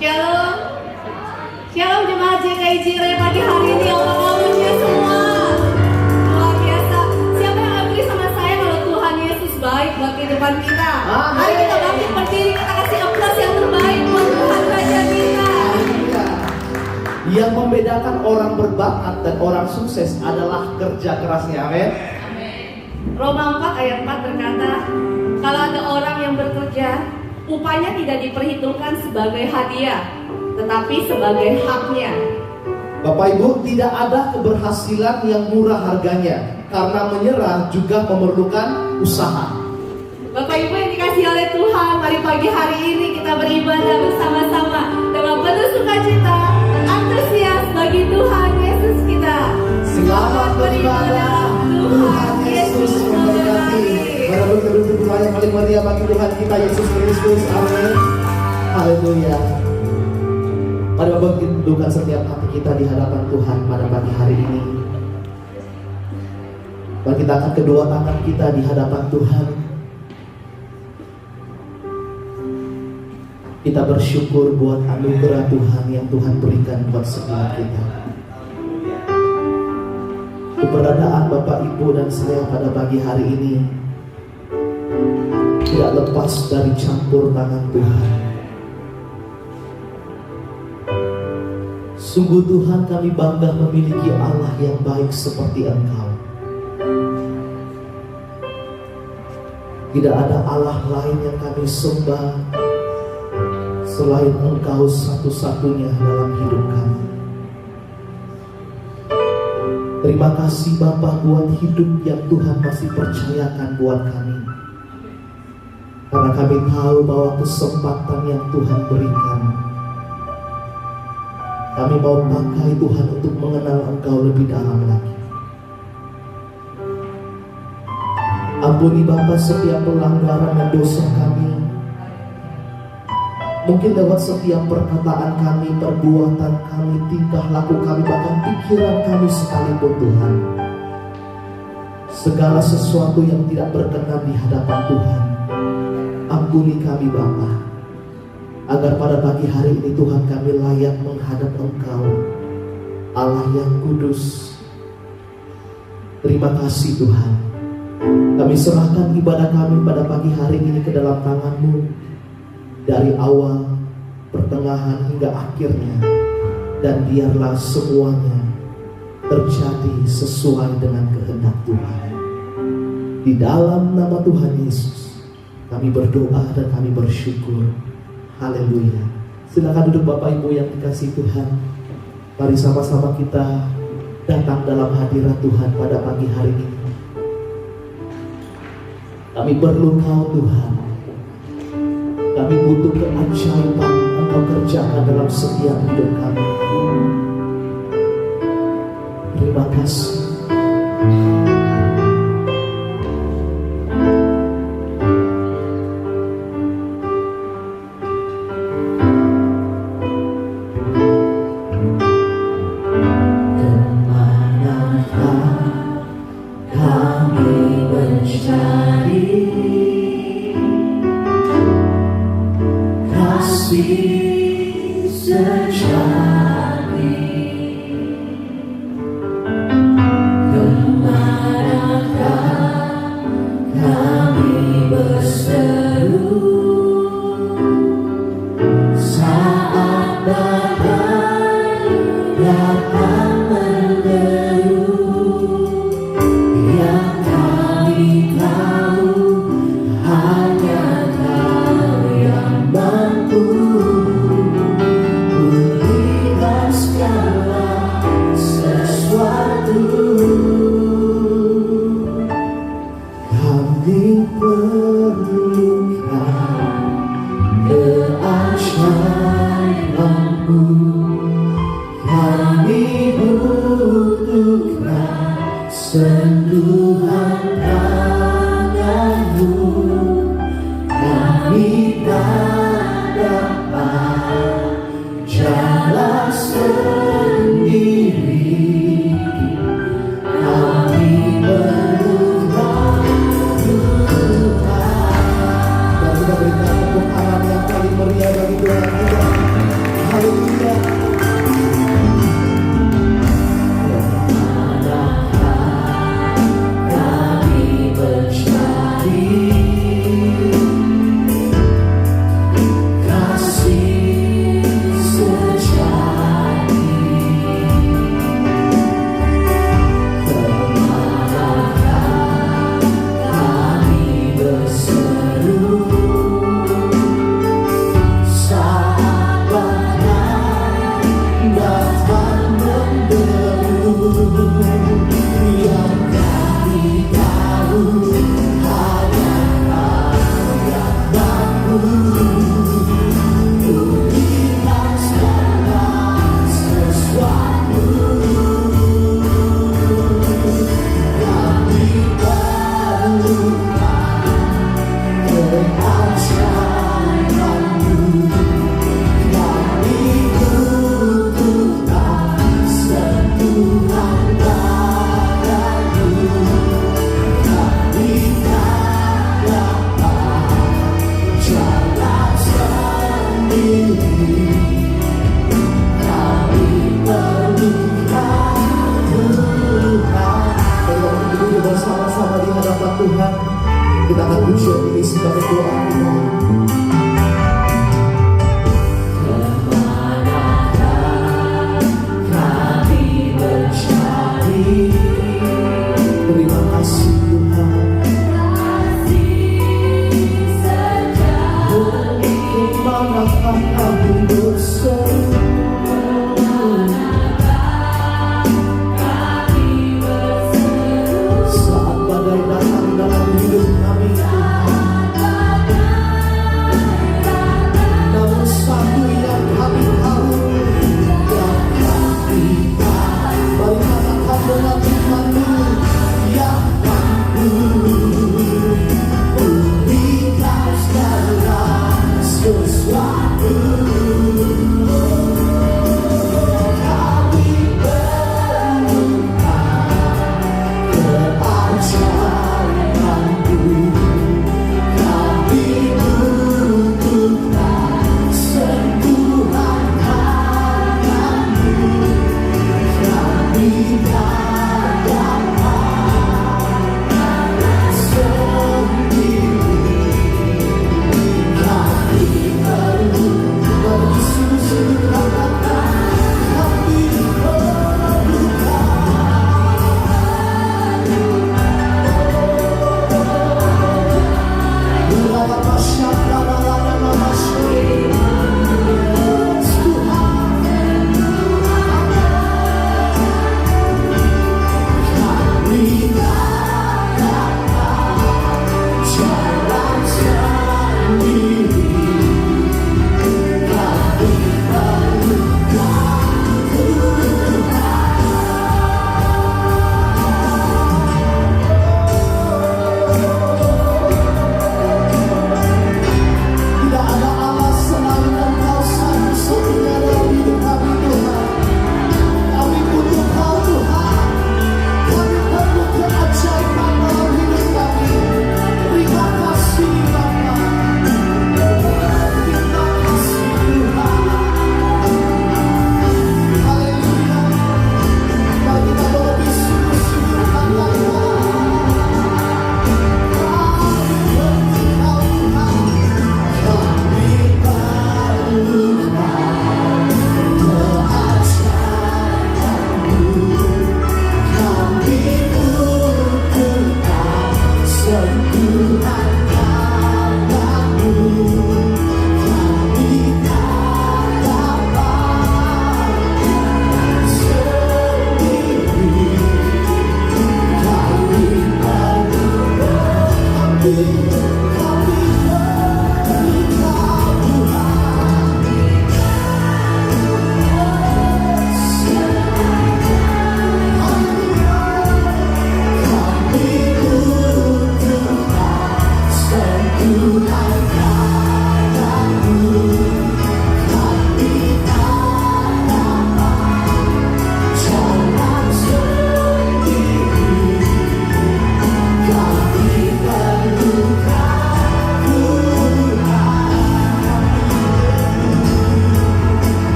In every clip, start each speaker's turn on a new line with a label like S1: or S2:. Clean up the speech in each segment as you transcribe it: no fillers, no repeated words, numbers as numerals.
S1: Shalom. Shalom jemaat JKI Cireh pagi hari ini, orang-orangnya semua luar biasa. Siapa yang agree sama saya kalau Tuhan Yesus baik buat kehidupan kita? Mari kita bangkit berdiri, kita kasih aplaus yang terbaik buat Tuhan Raja kita.
S2: Yang membedakan orang berbakat dan orang sukses adalah kerja kerasnya. Amin.
S1: Roma 4 ayat 4 berkata, kalau ada orang yang bekerja, upahnya tidak diperhitungkan sebagai hadiah, tetapi sebagai haknya.
S2: Bapak Ibu, tidak ada keberhasilan yang murah harganya, karena menyerah juga memerlukan usaha.
S1: Bapak Ibu yang dikasihi oleh Tuhan, mari pagi hari ini kita beribadah bersama-sama dengan penuh sukacita, antusias bagi Tuhan Yesus kita.
S2: Selamat beribadah, Tuhan Yesus memberkati. Merebut kedudukan yang paling meriah bagi Tuhan kita Yesus Kristus. Amin. Haleluya. Mari Bapak kita tundukkan setiap hati kita di hadapan Tuhan pada pagi hari ini. Mari kita angkat kedua tangan kita di hadapan Tuhan. Kita bersyukur buat anugerah Tuhan yang Tuhan berikan buat setiap kita. Keberadaan Bapak Ibu dan saya pada pagi hari ini tidak lepas dari campur tangan Tuhan. Sungguh Tuhan, kami bangga memiliki Allah yang baik seperti Engkau. Tidak ada Allah lain yang kami sembah selain Engkau satu-satunya dalam hidup kami. Terima kasih Bapa buat hidup yang Tuhan masih percayakan buat kami. Karena kami tahu bahwa kesempatan yang Tuhan berikan, kami mau pakai Tuhan untuk mengenal Engkau lebih dalam lagi. Ampuni Bapa setiap pelanggaran dan dosa kami. Mungkin lewat setiap perkataan kami, perbuatan kami, tingkah laku kami, bahkan pikiran kami sekalipun Tuhan. Segala sesuatu yang tidak berkenan di hadapan Tuhan, ampuni kami Bapa, agar pada pagi hari ini Tuhan kami layak menghadap Engkau, Allah yang kudus. Terima kasih Tuhan. Kami serahkan ibadah kami pada pagi hari ini ke dalam tangan-Mu, dari awal, pertengahan hingga akhirnya, dan biarlah semuanya terjadi sesuai dengan kehendak Tuhan. Di dalam nama Tuhan Yesus kami berdoa dan kami bersyukur. Haleluya. Silakan duduk Bapak Ibu yang dikasihi Tuhan. Mari sama-sama kita datang dalam hadirat Tuhan pada pagi hari ini. Kami perlu Kau Tuhan. Kami butuh keajaiban Engkau kerjakan dalam setiap hidup kami. Terima kasih. Kami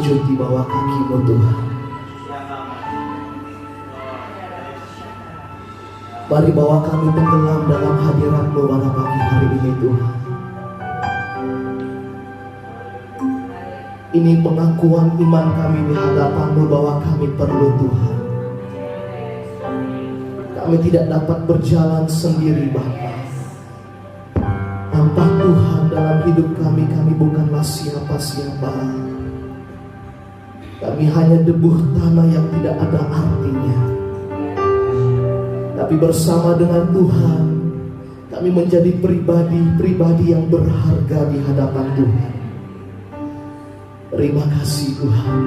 S2: sujud di bawah kaki-Mu Tuhan. Mari bawa kami tenggelam dalam hadirat-Mu pada pagi hari ini Tuhan. Ini pengakuan iman kami di hadapan-Mu bahwa kami perlu Tuhan. Kami tidak dapat berjalan sendiri Bapa. Tanpa Tuhan dalam hidup kami bukanlah siapa-siapa. Kami hanya debu tanah yang tidak ada artinya. Tapi bersama dengan Tuhan, kami menjadi pribadi yang berharga di hadapan Tuhan. Terima kasih Tuhan.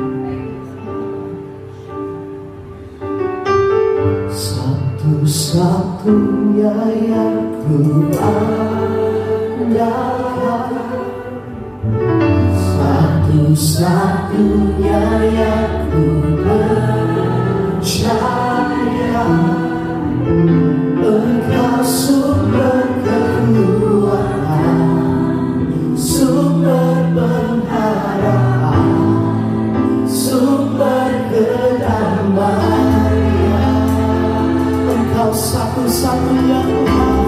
S2: Satu-satunya yang ku andalkan, satu-satunya yang ku percaya, Engkau sumber kekuatan, sumber pengharapan, sumber kedamaian. Engkau satu-satunya Tuhan.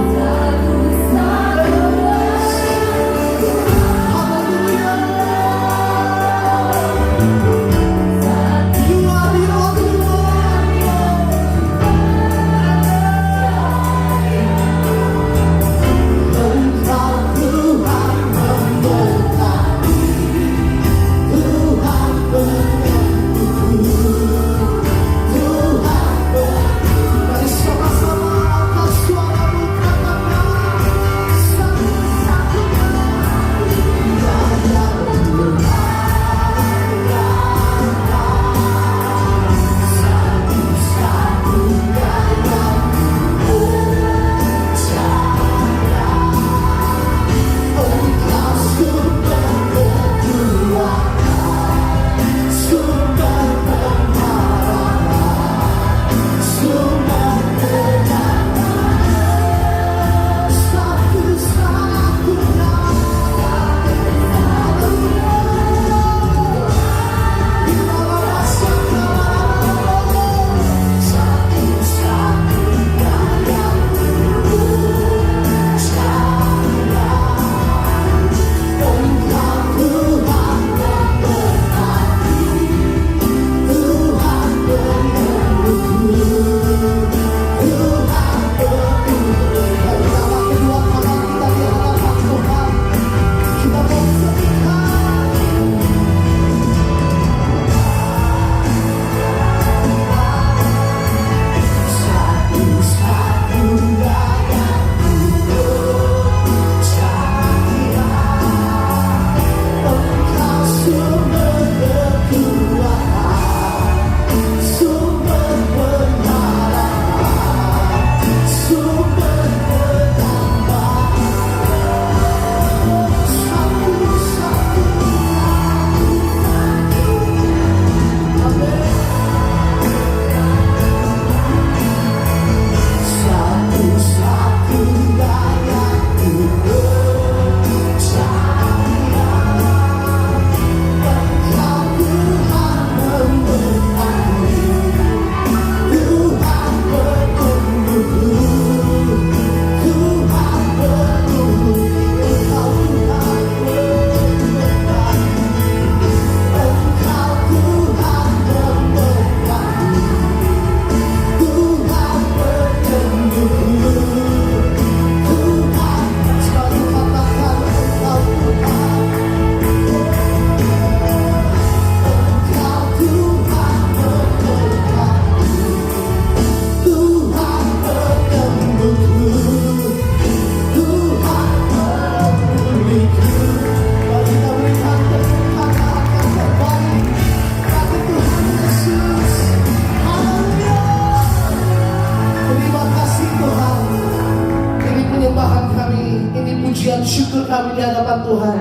S2: Syukur kami di hadapan Tuhan.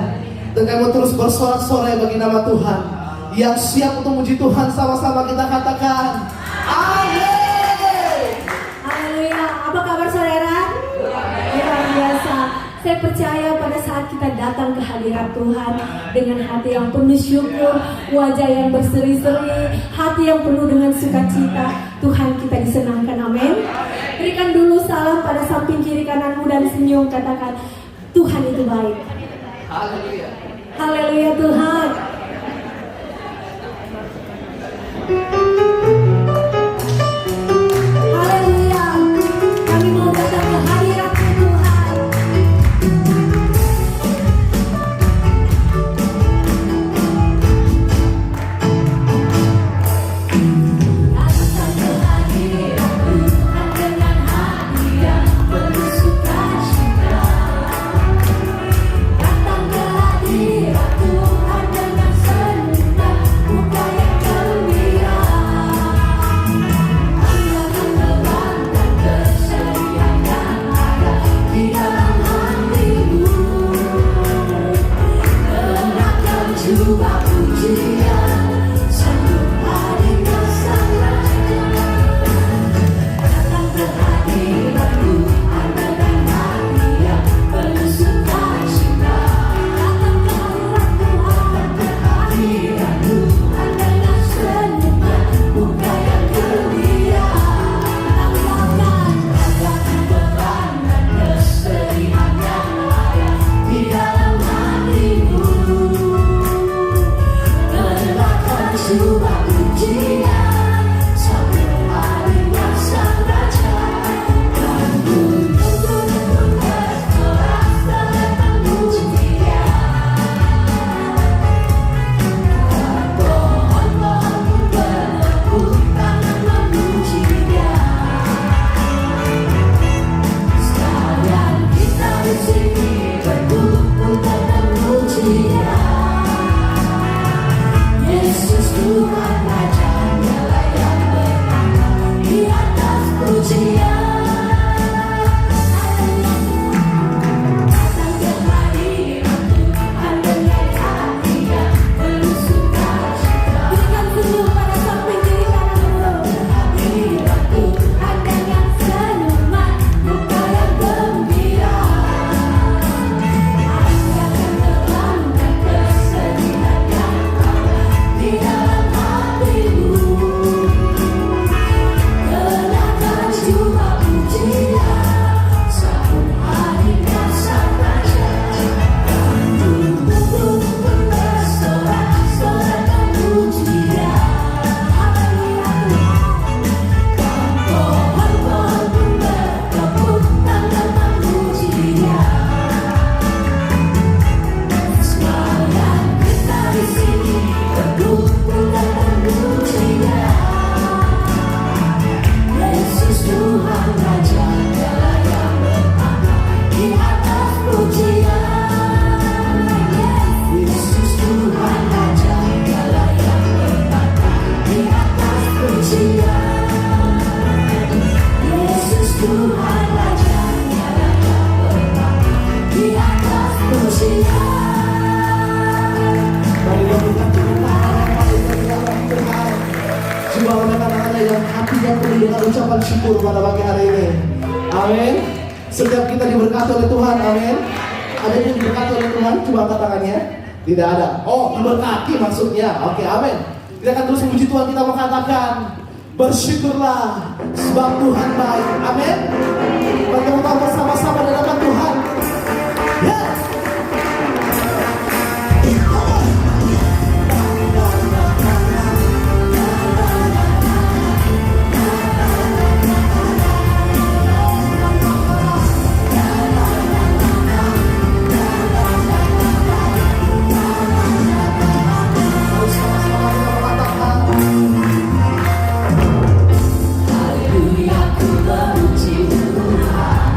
S2: Dan kami mau terus bersorak-sorai bagi nama Tuhan. Yang siap untuk memuji Tuhan, sama-sama kita katakan amin.
S1: Haleluya. Apa kabar saudara? Luar biasa. Saya percaya pada saat kita datang ke hadirat Tuhan dengan hati yang penuh syukur, wajah yang berseri-seri, hati yang penuh dengan sukacita, Tuhan kita disenangkan. Amin. Berikan dulu salam pada samping kiri kananmu dan senyum, katakan Tuhan itu baik.
S2: Haleluya.
S1: Haleluya Tuhan. Haleluya. Kami mau datang ke hadirat-Mu Tuhan. Datang ke hadirat Tuhan dengan hati yang penuh sukacita. Datang ke hadirat Tuhan dengan senyuman muka yang gembira. Angkat beban dan kesedihan yang ada di dalam hatimu. Kenakan jubah pujian, sambut hadirnya Sang Raja. Datang ke hadirat Tuhan dengan hati yang penuh sukacita. Datang ke hadirat Tuhan dengan senyuman muka yang gembira. Tambahkan beban dan kesedihan yang ada di dalam hatimu. Kenakan jubah pujian, sambut hadirnya Sang Raja. Dan gunung-gunung bersorak-sorai memuji Dia. Pohon-pohon pun bertepuk tangan memuji Dia. Sekalian kita di sini berkumpul dan memuji Dia. Yesus Tuhan Raja, Dialah yang bertata di atas pujian. Datang ke hadirat Tuhan dengan hati yang penuh sukacita. Berikan senyum pada samping kiri kananmu. Hadirat Tuhan dengan senyuman muka yang gembira. Angkatkan beban dan kesedihan yang ada di dalam hatimu. Kenakan jubah pujian, sambut hadirnya Sang Raja. Gunung-gunung pun bersorak-sorai memuji Dia. Haleluya Tuhan. Pohon-pohon pun bertepuk tangan memuji Dia. Sekalian kita di sini berkumpul dan memuji Dia. Yesus Tuhan Raja, Dialah yang bertata di atas pujian. Yesus Tuhan Raja, Dialah yang bertata di atas pujian. Yesus Tuhan Raja, Dialah yang bertata di atas pujian.
S2: Mari berikan tepuk tangan yang paling meriah bagi Tuhan. Coba rekan-rekannya yang hatinya penuh dengan ucapan syukur pada pagi hari ini. Amin. Setiap kita diberkati oleh Tuhan. Amin. Ada yang diberkati oleh Tuhan? Coba angkat tangannya. Tidak ada. Oh, diberkati maksudnya. Oke, amin. Kita akan terus memuji Tuhan. Kita mengatakan bersyukurlah sebab Tuhan baik. Amin. Bertemu bersama-sama di dalam Tuhan. Ya.
S1: Haleluya, ku memuji Tuhan.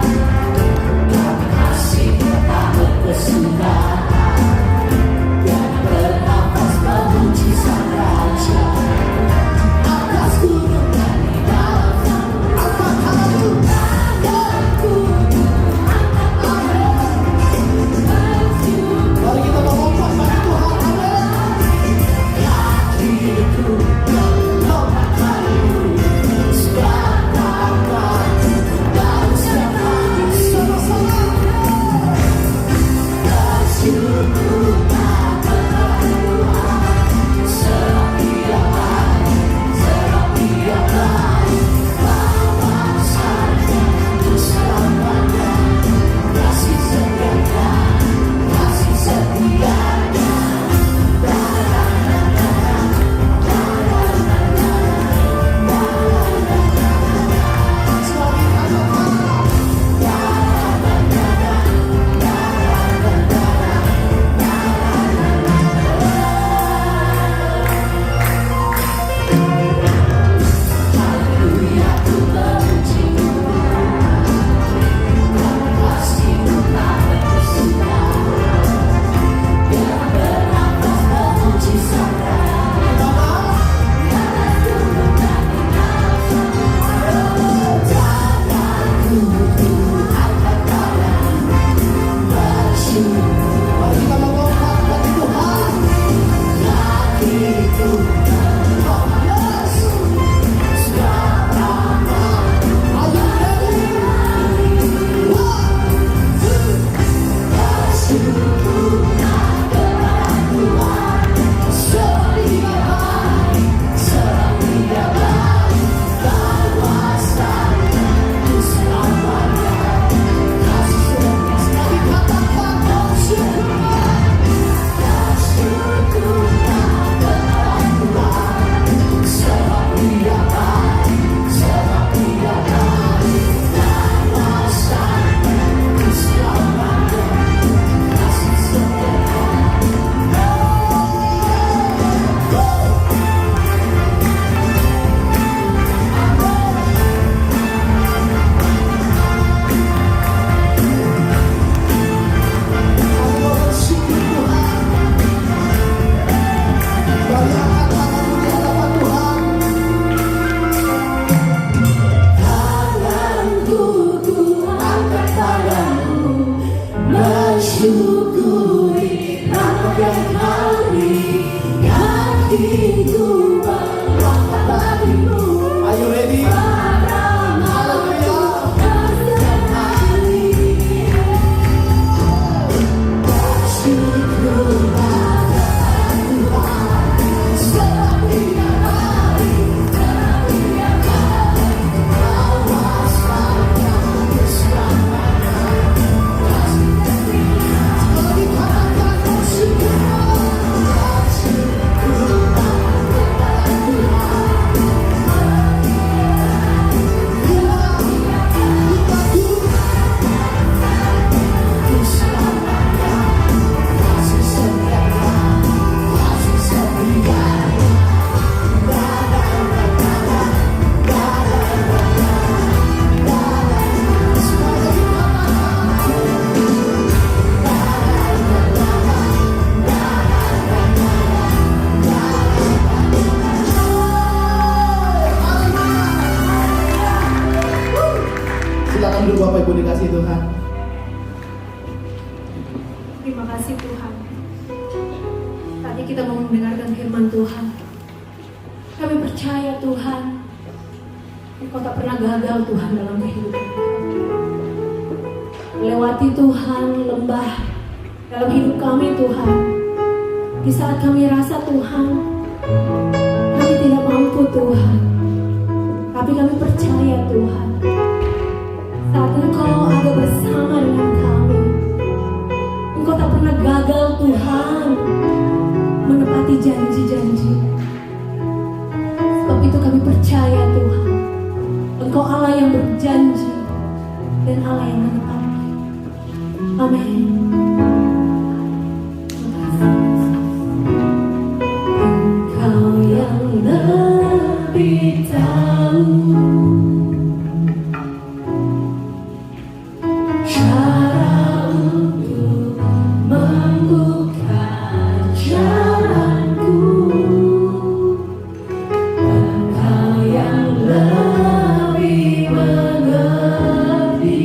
S2: Silakan duduk Bapak Ibu dikasih Tuhan.
S3: Terima kasih Tuhan. Tadi kita mau mendengarkan firman Tuhan. Kami percaya Tuhan, Engkau tak pernah gagal Tuhan dalam kehidupan kami. Lewati Tuhan lembah dalam hidup kami Tuhan. Di saat kami rasa Tuhan, kami tidak mampu Tuhan. Tapi kami percaya Tuhan, saat Engkau ada bersama dengan kami, Engkau tak pernah gagal Tuhan menepati janji-janji. Sebab itu kami percaya Tuhan, Engkau Allah yang berjanji dan Allah yang menepati. Amin. Engkau yang lebih tahu cara untuk membuka jalanku. Engkau yang lebih mengerti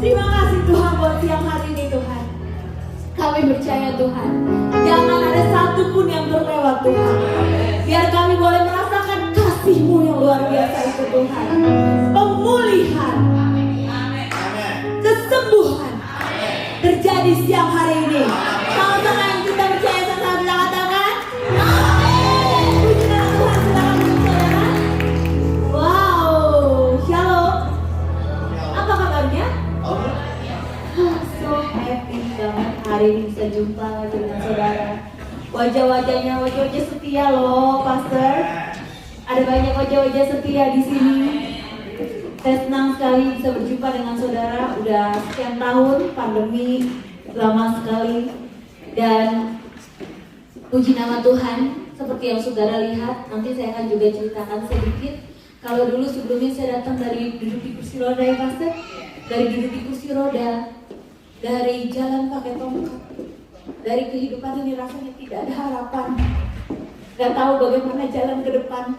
S3: Terima kasih Tuhan buat siang hari ini Tuhan. Kami percaya Tuhan, jangan ada satupun yang berlewat Tuhan. Biar kami boleh merasakan kasih-Mu yang luar biasa itu Tuhan. Pemulihan, kesembuhan terjadi siang hari ini. Sama-sama yang kita percaya sama-sama kita katakan amin. Puji nama Tuhan, silakan saudara. Wow, shalom. Apa kabarnya? So happy banget hari ini bisa jumpa lagi dengan saudara. Wajah-wajahnya wajah-wajah setia loh, Pastor. Ada banyak wajah-wajah setia di sini. Saya senang sekali bisa berjumpa dengan saudara. Udah sekian tahun pandemi, lama sekali. Dan puji nama Tuhan, seperti yang saudara lihat, nanti saya akan juga ceritakan sedikit. Kalau dulu sebelumnya saya datang dari duduk di kursi roda ya Pastor, dari duduk di kursi roda, dari jalan pakai tongkat, dari kehidupan ini rasanya tidak ada harapan, gak tahu bagaimana jalan ke depan.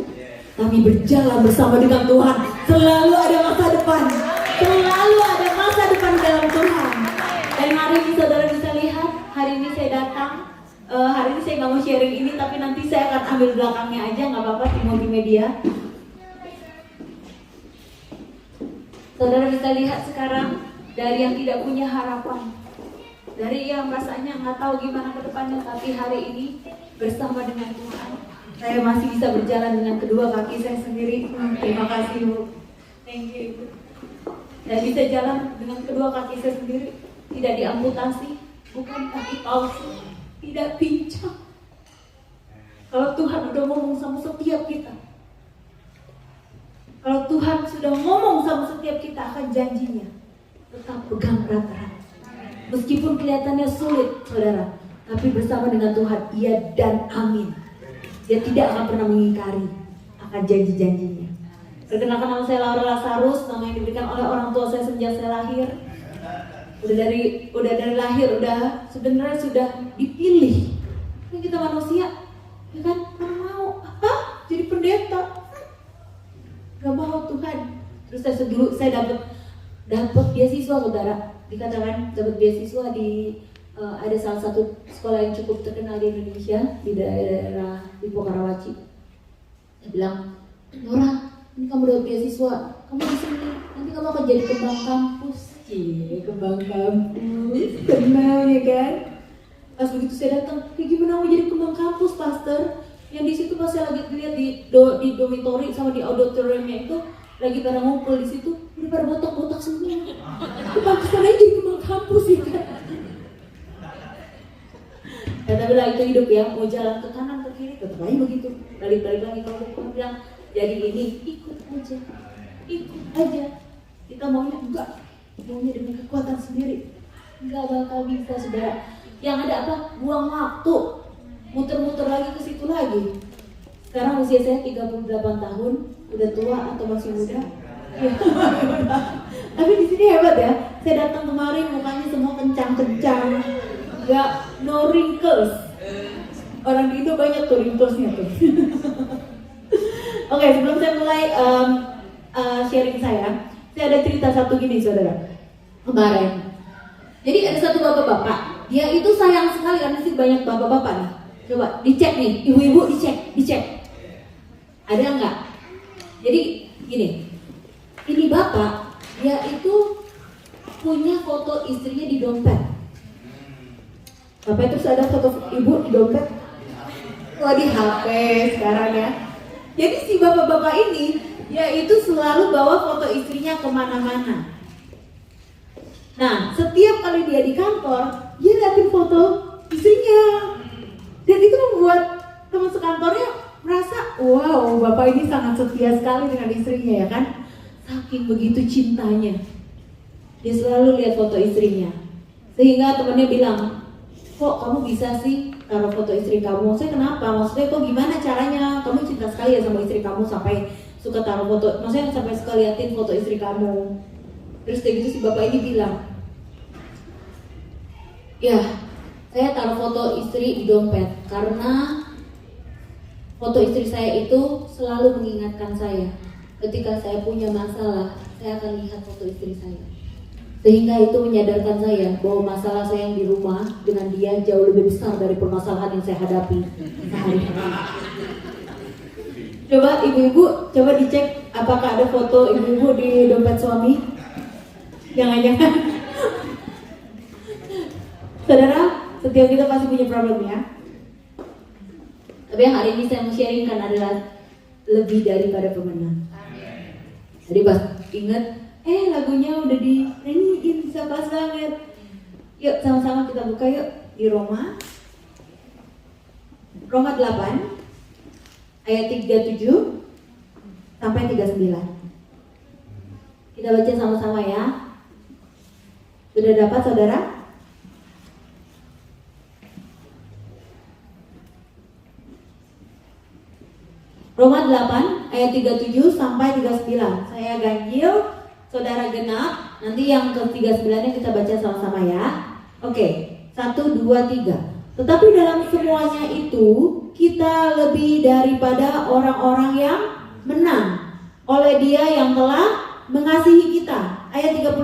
S3: Kami berjalan bersama dengan Tuhan, selalu ada masa depan, selalu ada masa depan dalam Tuhan. Dan hari ini saudara bisa lihat, hari ini saya datang, hari ini saya nggak mau sharing ini, tapi nanti saya akan ambil belakangnya aja, nggak apa-apa di multimedia. Saudara bisa lihat sekarang, dari yang tidak punya harapan, dari yang rasanya nggak tahu gimana ke depannya, tapi hari ini bersama dengan Tuhan, saya masih bisa berjalan dengan kedua kaki saya sendiri. Terima kasih Bu, thank you. Saya bisa jalan dengan kedua kaki saya sendiri, tidak diamputasi, bukan kaki palsu, tidak pincang. Kalau Tuhan udah ngomong sama setiap kita, kalau Tuhan sudah ngomong sama setiap kita akan janjinya, tetap pegang erat-erat. Meskipun kelihatannya sulit, saudara, tapi bersama dengan Tuhan, iya dan amin. Dia tidak akan pernah mengingkari akan janji-janjinya. Perkenalkan, nama saya Laura Lazarus, nama yang diberikan oleh orang tua saya sejak saya lahir. Udah dari lahir, sebenarnya sudah dipilih. Ini kita manusia, ya kan? Mana mau? Apa? Jadi pendeta? Gak mau Tuhan. Terus saya dapat beasiswa, saudara. Dikatakan dapat beasiswa di ada salah satu sekolah yang cukup terkenal di Indonesia, di daerah Lipo Karawaci. Dia bilang, Nora, ini kamu dapat beasiswa, kamu di sini, nanti kamu akan jadi kembang kampus. Kembang kampus, kenal ya kan? Pas begitu saya datang, kayak gimana mau jadi kembang kampus, Pastor? Yang di situ pas saya lagi lihat di dormitory sama di auditoriumnya itu lagi pada ngumpul di situ, udah pada botak-botak semua. Itu pantesan aja jadi kembang kampus ya kan? Ya tapi lah itu hidup ya, mau jalan ke kanan ke kiri tetap aja begitu. Balik-balik lagi kalau Tuhan bilang jadi ini, ikut aja. Kita maunya enggak, maunya dengan kekuatan sendiri, enggak bakal bisa, saudara. Yang ada apa? Buang waktu, muter-muter lagi ke situ lagi. Sekarang usia saya 38 tahun, udah tua atau masih muda? Ya, tapi di sini hebat ya. Saya datang kemarin mukanya semua kencang-kencang, nggak no wrinkles. Orang di Indo banyak tuh wrinklesnya tuh. Oke, sebelum saya mulai sharing saya ada cerita satu gini, saudara. Kemarin, jadi ada satu bapak-bapak, dia itu sayang sekali karena sih banyak bapak-bapak nih. Coba dicek nih, ibu-ibu dicek. Ada nggak? Jadi gini, ini bapak, dia itu punya foto istrinya di dompet. Bapak itu ada foto ibu di dompet.
S1: Oh di HP sekarang ya. Jadi si bapak-bapak ini yaitu selalu bawa foto istrinya kemana-mana. Nah setiap kali dia di kantor dia liatin foto istrinya. Dan itu membuat teman sekantornya merasa wow bapak ini sangat setia sekali dengan istrinya ya kan. Saking begitu cintanya dia selalu lihat foto istrinya. Sehingga temannya bilang, kok kamu bisa sih taruh foto istri kamu? Saya kenapa? Maksudnya kok gimana caranya? Kamu cinta sekali ya sama istri kamu sampai suka taruh foto, maksudnya sampai suka liatin foto istri kamu. Terus kayak gitu si bapak ini bilang, ya saya taruh foto istri di dompet karena foto istri saya itu selalu mengingatkan saya ketika saya punya masalah, saya akan lihat foto istri saya. Sehingga itu menyadarkan saya bahwa masalah saya yang di rumah dengan dia jauh lebih besar dari permasalahan yang saya hadapi sehari-hari. Coba ibu-ibu, coba dicek apakah ada foto ibu-ibu di dompet suami. Jangan-jangan. Saudara, setiap kita pasti punya problem ya. Tapi yang hari ini saya mau sharingkan adalah lebih daripada pemenang. Jadi pas ingat lagunya udah dinyanyiin, bisa pas banget. Yuk sama-sama kita buka yuk di Roma 8 ayat 37 sampai 39. Kita baca sama-sama ya. Sudah dapat saudara? Roma 8 ayat 37 sampai 39. Saya ganjil, saudara genap. Nanti yang ke-39-nya kita baca sama-sama ya. Oke, 1, 2, 3. Tetapi dalam semuanya itu kita lebih daripada orang-orang yang menang oleh Dia yang telah mengasihi kita. Ayat 38.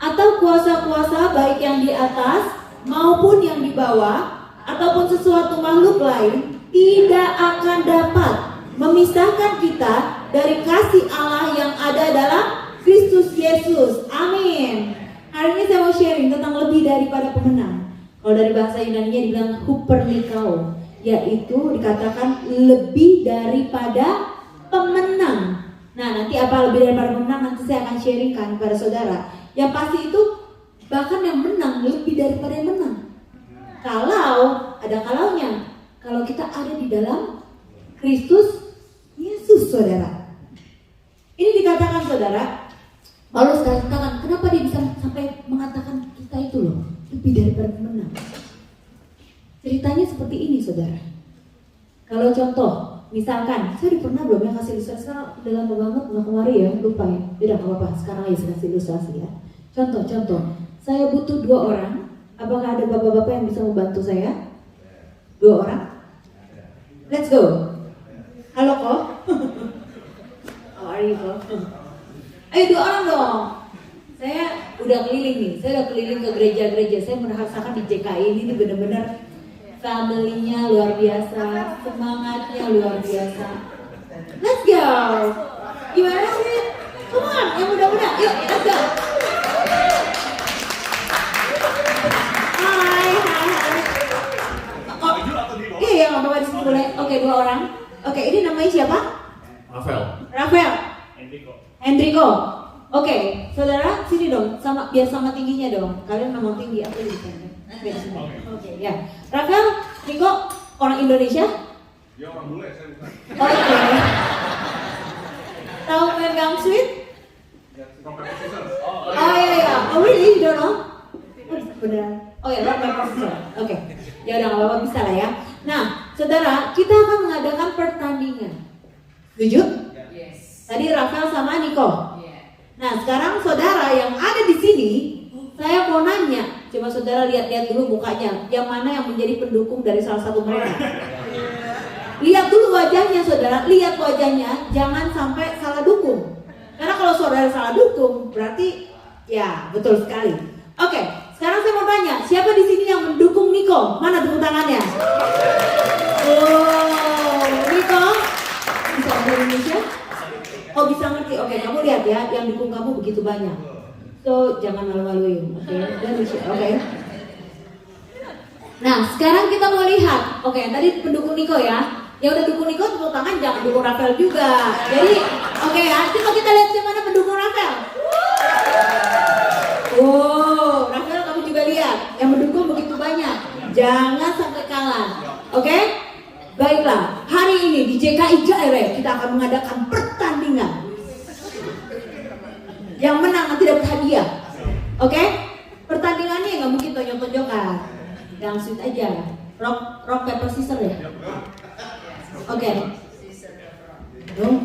S1: Atau kuasa-kuasa baik yang di atas maupun yang di bawah ataupun sesuatu makhluk lain tidak akan dapat memisahkan kita dari kasih Allah yang ada dalam Kristus Yesus. Amin. Hari ini saya mau sharing tentang lebih daripada pemenang. Kalau dari bahasa Yunani-nya dibilang hupernikao, yaitu dikatakan lebih daripada pemenang. Nah, nanti apa lebih daripada pemenang nanti saya akan sharingkan kepada saudara. Yang pasti itu bahkan yang menang lebih daripada yang menang. Kalau ada kalaunya, kalau kita ada di dalam Kristus Yesus, saudara. Ini dikatakan saudara, Paulus katakan kenapa dia bisa sampai mengatakan kita itu loh lebih daripada pemenang. Ceritanya seperti ini saudara. Kalau contoh, misalkan saya udah pernah belum ya kasih ilustrasi, sekarang udah lama banget nggak kemari ya, lupa ya. Tidak apa-apa, sekarang aja saya kasih ilustrasi ya. Contoh, saya butuh 2 orang. Apakah ada bapak-bapak yang bisa membantu saya? 2 orang? Let's go. Halo kok. How are you kok? Ayo 2 orang dong. Saya udah keliling nih. Saya udah keliling ke gereja-gereja. Saya merasakan di JKI ini benar-benar family-nya luar biasa, semangatnya luar biasa. Let's go. Gimana sih? Come on, yang muda-muda. Yuk, let's go. Hai. Oh, iya, nggak apa-apa di sini boleh. Oke, 2 orang. Oke, ini namanya siapa? Rafael. Hendriko. Oke, saudara sini dong, biar sama tingginya dong. Kalian memang tinggi, aku di sini. Oke, ya. Rafael, Riko, orang Indonesia?
S4: Dia orang bule, saya bukan.
S1: Oke. Tahu main Gamsuit? Oh iya. Oh really? You don't know? Beneran. Oh ya, rock paper scissors. Oke. Ya udah nggak apa-apa, bisa lah ya. Nah, saudara, kita akan mengadakan pertandingan. Setuju?
S4: Yes.
S1: Tadi Rafael sama Niko. Nah, sekarang saudara yang ada di sini, saya mau nanya. Coba saudara lihat-lihat dulu mukanya. Yang mana yang menjadi pendukung dari salah satu mereka? Lihat dulu wajahnya, saudara. Lihat wajahnya. Jangan sampai salah dukung. Karena kalau saudara salah dukung, berarti ya betul sekali. Oke, sekarang saya mau tanya, siapa di sini yang mendukung Niko? Mana tepuk tangannya? Oh, Niko, bisa bahasa Indonesia?
S5: Oh bisa ngerti, oke kamu lihat ya, yang dukung kamu begitu banyak. So jangan malu-maluin, oke? Oke. Nah sekarang kita mau lihat, oke tadi pendukung Niko ya. Yang udah dukung Niko tepuk tangan, jangan dukung Rafael juga. Jadi oke ya, coba kita lihat siapa pendukung Rafael. Wow, Rafael kamu juga lihat, yang mendukung begitu banyak. Jangan sampai kalah, oke? Baiklah, hari ini di JKI Jaire kita akan mengadakan pertandingan. Yang menang nanti dapat hadiah, oke? Pertandingannya nggak mungkin tonjok-tonjokan, langsung aja. Rock paper scissors ya. Oke. Dong.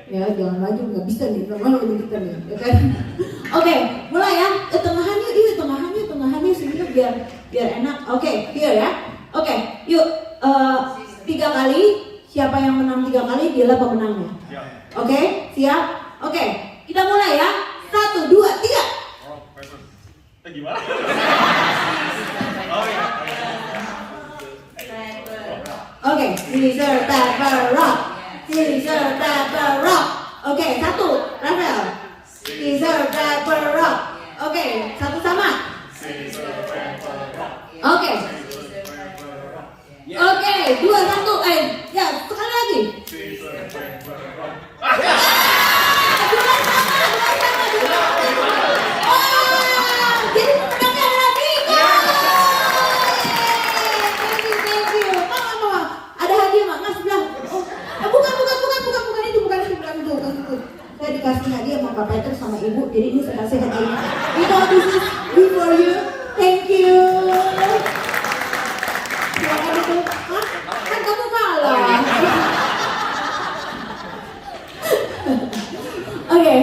S5: Ya jangan maju, nggak bisa nih, normal udah kita nih, ya kan? Oke, mulai ya. Tengahannya sini biar enak. Oke, here ya. Oke, yuk 3 kali. Siapa yang menang 3 kali dialah pemenangnya. Oke, siap? Oke, kita mulai ya. 1, 2, 3.
S4: Oh, paper. Gimana? Oh ya.
S5: Oke, scissors, paper, rock. Scissors, paper, rock. Oke, 1, Rafael. Scissors, paper, rock. Oke, 1 sama. Oke. Oke, 2, 1. Ya, sekali lagi. Jadi pemenangnya adalah Niko. Thank you. Mama. Ada hadiah mak, nggak sebelah. Bukan itu. Saya dikasih hadiah sama Pak Peter sama Ibu, jadi ini saya kasih hadiahnya. Niko, this is good for you. Thank you. Silakan itu. Hah? Kan kamu kalah. Oke,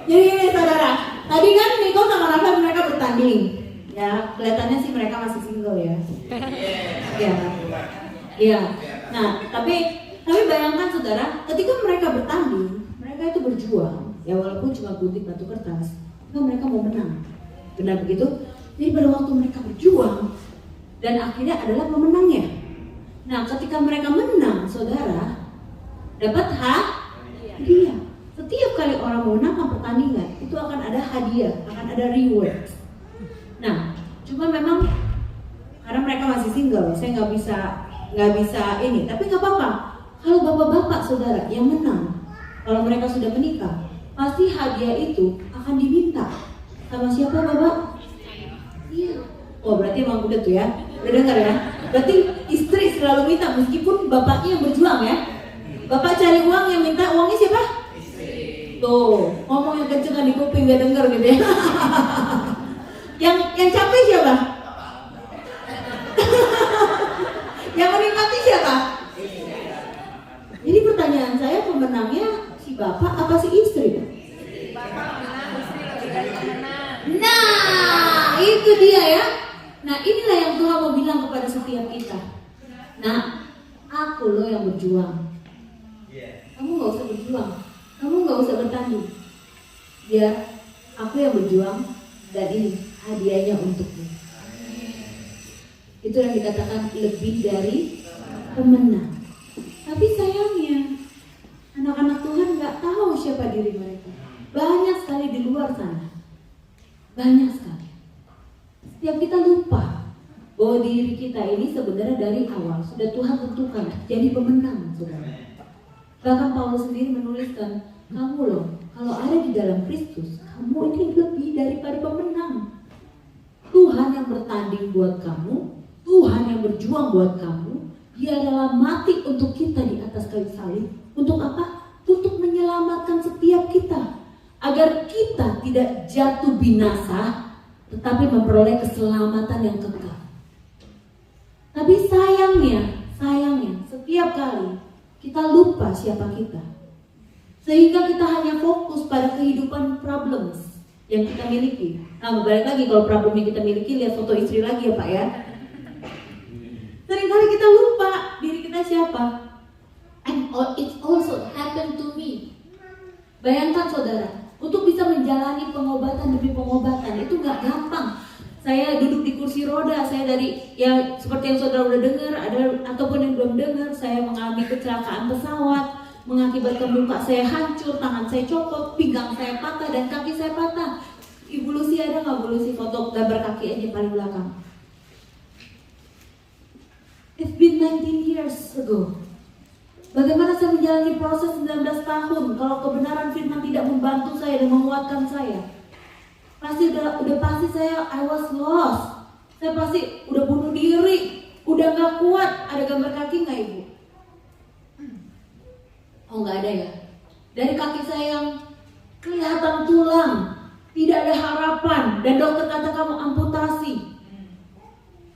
S5: jadi ini saudara. Tadi kan Niko sama Rafa mereka bertanding. Ya, kelihatannya sih mereka masih single ya. Iya. Nah, tapi bayangkan saudara, ketika mereka bertanding, mereka itu berjuang. Ya walaupun cuma gunting batu kertas, kan mereka mau menang. Benar begitu? Jadi pada waktu mereka berjuang dan akhirnya adalah pemenangnya. Nah, ketika mereka menang, saudara, dapat hadiah. Setiap kali orang memenangkan pertandingan, itu akan ada hadiah, akan ada reward. Nah, cuma memang karena mereka masih single, saya nggak bisa ini. Tapi nggak apa-apa. Kalau bapak-bapak saudara yang menang, kalau mereka sudah menikah, pasti hadiah itu akan diminta sama siapa bapak? Iya. Oh berarti emang udah tuh ya, udah dengar ya. Berarti istri selalu minta meskipun bapaknya yang berjuang ya. Bapak cari uang, yang minta uangnya siapa? Tuh, ngomong yang kenceng di kuping gak denger gitu ya. yang capek siapa? Yang menikmati siapa? Jadi pertanyaan saya, pemenangnya si bapak apa si istri? Nah, itu dia ya. Nah, inilah yang Tuhan mau bilang kepada setiap kita. Nah, aku loh yang berjuang. Kamu gak usah berjuang. Kamu gak usah bertanding. Biar aku yang berjuang dan ini hadiahnya untukmu. Itu yang dikatakan lebih dari pemenang. Tapi sayangnya anak-anak Tuhan gak tahu siapa diri mereka. Banyak sekali di luar sana. Banyak sekali. Setiap kita lupa bahwa diri kita ini sebenarnya dari awal sudah Tuhan tentukan jadi pemenang, saudara. Bahkan Paulus sendiri menuliskan, kamu loh, kalau ada di dalam Kristus, kamu ini lebih daripada pemenang. Tuhan yang bertanding buat kamu, Tuhan yang berjuang buat kamu. Dia adalah mati untuk kita di atas kayu salib. Untuk apa? Untuk menyelamatkan setiap kita, agar kita tidak jatuh binasa, tetapi memperoleh keselamatan yang kekal. Tapi sayangnya, setiap kali kita lupa siapa kita, sehingga kita hanya fokus pada kehidupan problems yang kita miliki. Nah, balik lagi kalau problem yang kita miliki, lihat foto istri lagi ya Pak ya. Seringkali kita lupa diri kita siapa. And it also happened to me. Bayangkan saudara, untuk bisa menjalani pengobatan demi pengobatan itu gak gampang. Saya duduk di kursi roda, saya dari seperti yang saudara udah dengar, ada ataupun yang belum dengar, saya mengalami kecelakaan pesawat, mengakibatkan muka saya hancur, tangan saya copot, pinggang saya patah, dan kaki saya patah. Ibu Lucy ada nggak Bu Lucy foto gambar kaki aja paling belakang? It's been 19 years ago. Bagaimana saya menjalani proses 19 tahun kalau kebenaran firman tidak membantu saya dan menguatkan saya? Pasti udah pasti saya I was lost. Saya pasti udah bunuh diri, udah gak kuat. Ada gambar kaki nggak Ibu? Oh nggak ada ya. Dari kaki saya yang kelihatan tulang, tidak ada harapan, dan dokter kata kamu amputasi.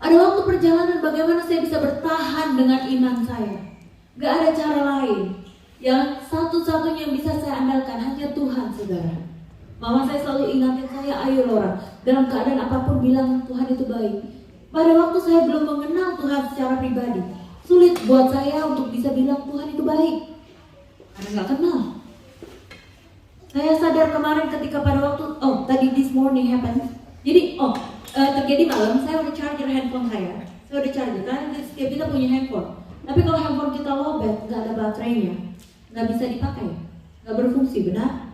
S5: Ada waktu perjalanan bagaimana saya bisa bertahan dengan iman saya. Gak ada cara lain. Yang satu-satunya yang bisa saya andalkan hanya Tuhan, saudara. Mama saya selalu ingatin saya, ayo Laura, dalam keadaan apapun bilang Tuhan itu baik. Pada waktu saya belum mengenal Tuhan secara pribadi, sulit buat saya untuk bisa bilang Tuhan itu baik, karena gak kenal. Saya sadar kemarin ketika pada waktu, tadi this morning happened. Jadi, terjadi malam, saya udah charger handphone saya. Saya udah charger, karena setiap kita punya handphone. Tapi kalau handphone kita lowbat, nggak ada baterainya, nggak bisa dipakai, nggak berfungsi, benar?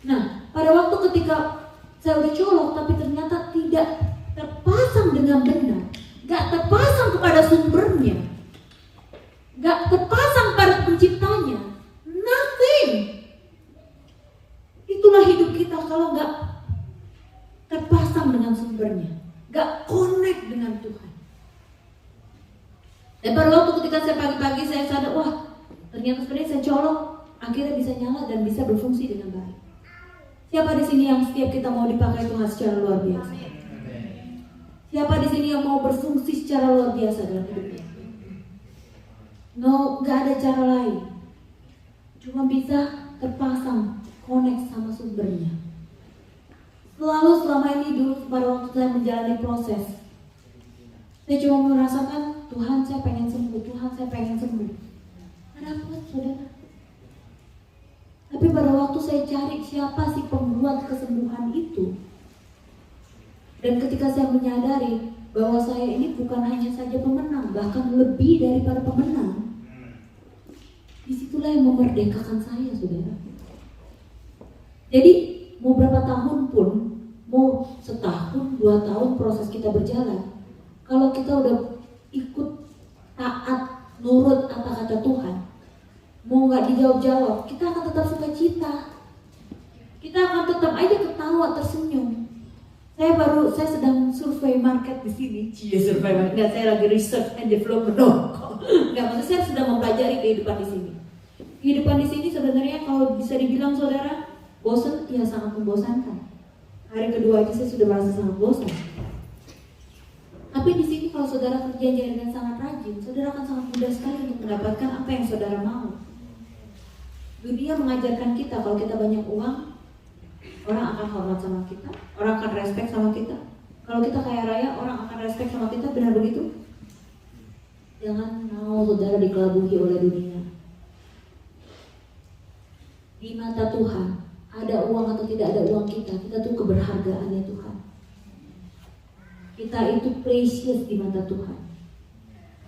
S5: Nah, pada waktu ketika saya udah colok, tapi ternyata tidak terpasang dengan benar, nggak terpasang kepada sumbernya, nggak terpasang pada penciptanya, nothing. Itulah hidup kita kalau nggak terpasang dengan sumbernya, nggak connect dengan Tuhan. Dan pada waktu ketika saya pagi-pagi saya sadar, wah ternyata sebenarnya saya colok, akhirnya bisa nyala dan bisa berfungsi dengan baik. Siapa di sini yang setiap kita mau dipakai Tuhan secara luar biasa? Siapa di sini yang mau berfungsi secara luar biasa dalam hidupnya? No, nggak ada cara lain. Cuma bisa terpasang, connect sama sumbernya. Selalu selama ini dulu pada waktu saya menjalani proses, saya cuma merasakan Tuhan saya pengen sembuh, Tuhan saya pengen sembuh. Ada apa saudara? Tapi pada waktu saya cari siapa sih pembuat kesembuhan itu, dan ketika saya menyadari bahwa saya ini bukan hanya saja pemenang, bahkan lebih daripada pemenang, disitulah yang memerdekakan saya, saudara. Jadi mau berapa tahun pun, mau setahun, 2 tahun proses kita berjalan, kalau kita udah ikut taat, nurut kata-kata Tuhan, mau nggak dijawab-jawab, kita akan tetap sukacita, kita akan tetap aja ketawa, tersenyum. Saya sedang survei market di sini, survei market, nggak, saya lagi research and development, nggak, maksud saya sedang mempelajari kehidupan di sini. Kehidupan di sini sebenarnya kalau bisa dibilang saudara, bosan, ya sangat membosankan. Hari kedua aja saya sudah merasa sangat bosan. Tapi di sini kalau saudara kerja dengan sangat rajin, saudara akan sangat mudah sekali untuk mendapatkan apa yang saudara mau. Dunia mengajarkan kita kalau kita banyak uang, orang akan hormat sama kita, orang akan respect sama kita. Kalau kita kaya raya, orang akan respect sama kita, benar begitu? Jangan mau saudara dikelabuhi oleh dunia. Di mata Tuhan, ada uang atau tidak ada uang kita tuh keberhargaannya Tuhan. Kita itu precious di mata Tuhan.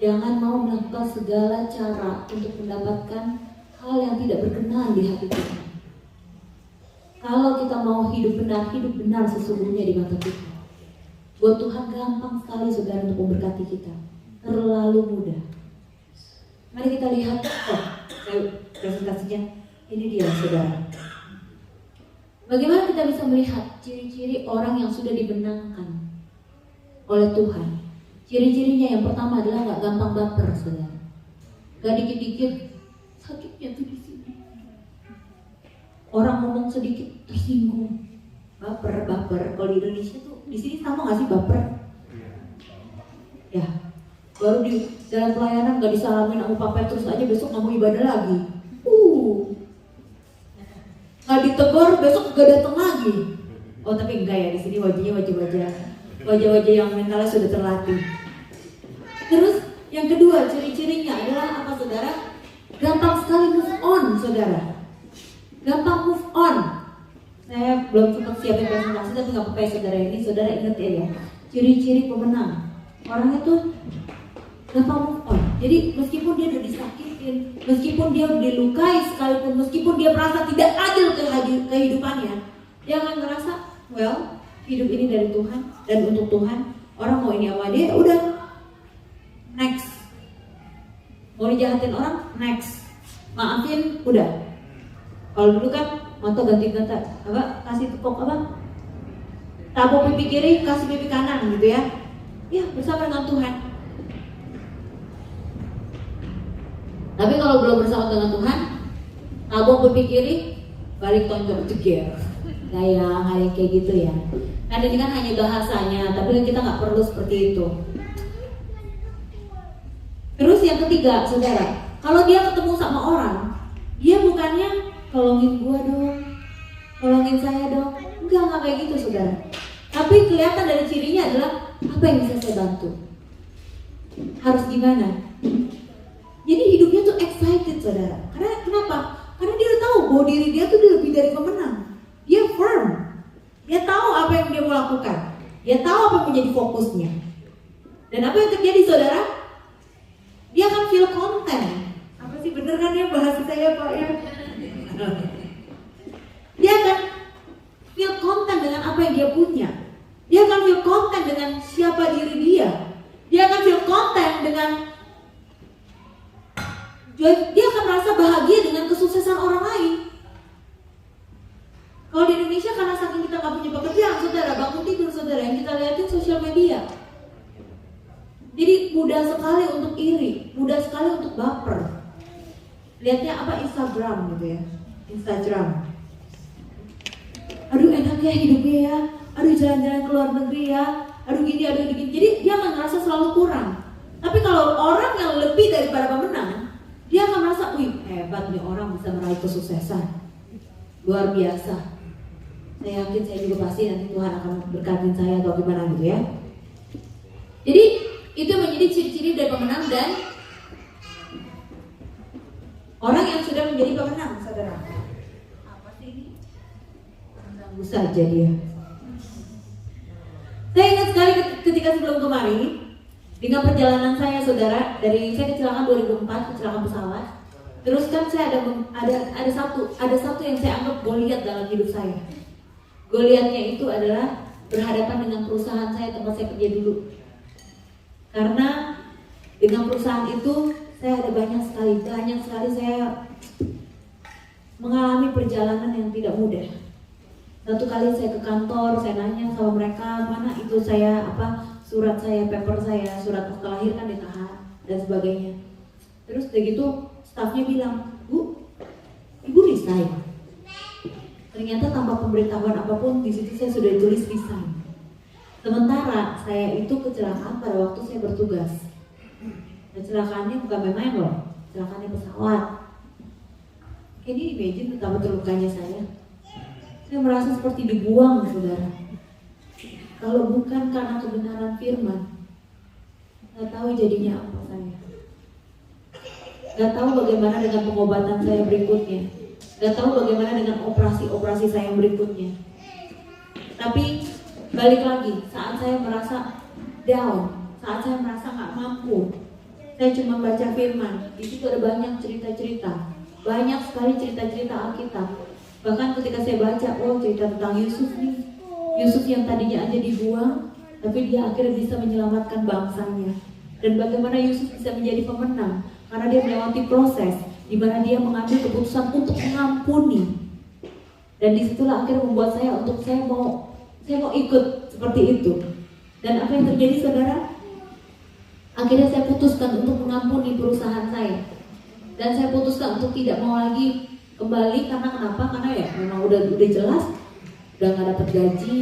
S5: Jangan mau melakukan segala cara untuk mendapatkan hal yang tidak berkenan di hati Tuhan. Kalau kita mau hidup benar sesungguhnya di mata Tuhan. Buat Tuhan gampang sekali saudara untuk memberkati kita. Terlalu mudah. Mari kita lihat, presentasinya. Ini dia saudara. Bagaimana kita bisa melihat ciri-ciri orang yang sudah dibenangkan oleh Tuhan? Ciri-cirinya yang pertama adalah gak gampang baper, saudara. Gak dikit-dikit sakitnya tuh di sini. Orang ngomong sedikit tersinggung, baper. Kalau di Indonesia tuh di sini sama gak sih baper? Ya, baru di dalam pelayanan gak disalamin sama Pak Petrus aja besok gak mau ibadah lagi. Gak ditegur besok gak datang lagi. Oh tapi enggak ya, di sini wajah-wajah yang mentalnya sudah terlatih. Terus yang kedua ciri-cirinya adalah apa saudara? Gampang sekali move on saudara. Gampang move on. Saya belum sempat siapin presentasi tapi nggak apa-apa ya saudara, ini saudara ingat ya. Ciri-ciri pemenang. Orang itu gampang move on. Jadi meskipun dia udah disakitin, meskipun dia udah dilukai sekalipun, meskipun dia merasa tidak adil kehidupannya, dia akan ngerasa, well, hidup ini dari Tuhan dan untuk Tuhan. Orang mau ini sama dia, udah, next. Mau dijahatin orang, next. Maafin, udah. Kalau dulu kan, mata ganti kata, apa? Kasih tepuk apa? Tabok pipi kiri, kasih pipi kanan gitu ya. Ya, bersama dengan Tuhan. Tapi kalau belum bersama dengan Tuhan, tabok pipi kiri, balik tonjok jeger. Kayak kayak gitu ya. Kan ini kan hanya bahasanya, tapi kita nggak perlu seperti itu. Terus yang ketiga, saudara, kalau dia ketemu sama orang, dia bukannya tolongin gua dong, tolongin saya dong. Enggak kayak gitu, saudara. Tapi kelihatan dari cirinya adalah apa yang bisa saya bantu. Harus gimana? Jadi hidupnya tuh excited, saudara. Karena kenapa? Karena dia udah tahu bahwa diri dia tuh lebih dari pemenang. Dia firm. Dia tahu apa yang dia mau lakukan. Dia tahu apa yang menjadi fokusnya. Dan apa yang terjadi, saudara? Dia akan feel content. Apa sih, bener kan ya bahasa saya, Pak ya? Dia akan feel content dengan apa yang dia punya. Dia akan feel content dengan siapa diri dia. Dia akan feel content dengan, dia akan merasa bahagia dengan kesuksesan orang lain. Kalau di Indonesia karena saking kita nggak punya pekerjaan, saudara, bangun tidur, saudara, yang kita lihatin sosial media. Jadi mudah sekali untuk iri, mudah sekali untuk baper. Lihatnya apa, Instagram gitu ya, Instagram. Aduh enak ya hidupnya ya, aduh jalan-jalan ke luar negeri ya, aduh gini, aduh gini. Jadi dia akan merasa selalu kurang. Tapi kalau orang yang lebih daripada pemenang, dia akan merasa, wih hebat nih orang bisa meraih kesuksesan, luar biasa. Saya yakin saya juga pasti nanti Tuhan akan berkatin saya atau gimana gitu ya. Jadi itu menjadi ciri-ciri dari pemenang dan orang yang sudah menjadi pemenang, saudara. Apa sih ini? Mengganggu saja dia. Saya ingat sekali ketika sebelum kemarin dengan perjalanan saya, saudara, dari saya kecelakaan 2004, kecelakaan pesawat. Terus kan saya ada satu yang saya anggap Goliat dalam hidup saya. Goliatnya itu adalah berhadapan dengan perusahaan saya tempat saya kerja dulu. Karena dengan perusahaan itu saya ada banyak sekali saya mengalami perjalanan yang tidak mudah. Satu kali saya ke kantor, saya nanya sama mereka, mana itu saya surat saya, paper saya, surat akta lahir kan ditahan dan sebagainya. Terus udah gitu stafnya bilang, Bu, Ibu resign. Ternyata tanpa pemberitahuan apapun di situ saya sudah tulis resign. Sementara saya itu kecelakaan pada waktu saya bertugas. Kecelakaannya bukan main-main loh, kecelakaannya pesawat. Ini imagine betapa terlukanya saya. Saya merasa seperti dibuang, saudara. Kalau bukan karena kebenaran firman, nggak tahu jadinya apa saya. Nggak tahu bagaimana dengan pengobatan saya berikutnya. Nggak tahu bagaimana dengan operasi saya yang berikutnya. Tapi balik lagi, saat saya merasa down, saat saya merasa nggak mampu, saya cuma baca firman. Di situ ada banyak cerita-cerita, banyak sekali cerita-cerita Alkitab. Bahkan ketika saya baca, oh cerita tentang Yusuf nih, Yusuf yang tadinya aja dibuang, tapi dia akhirnya bisa menyelamatkan bangsanya. Dan bagaimana Yusuf bisa menjadi pemenang, karena dia melewati proses di mana dia mengambil keputusan untuk mengampuni. Dan disitulah akhirnya membuat saya mau ikut seperti itu. Dan apa yang terjadi, saudara? Akhirnya saya putuskan untuk mengampuni perusahaan saya. Dan saya putuskan untuk tidak mau lagi kembali. Karena kenapa? Karena ya memang udah jelas, udah nggak dapat gaji,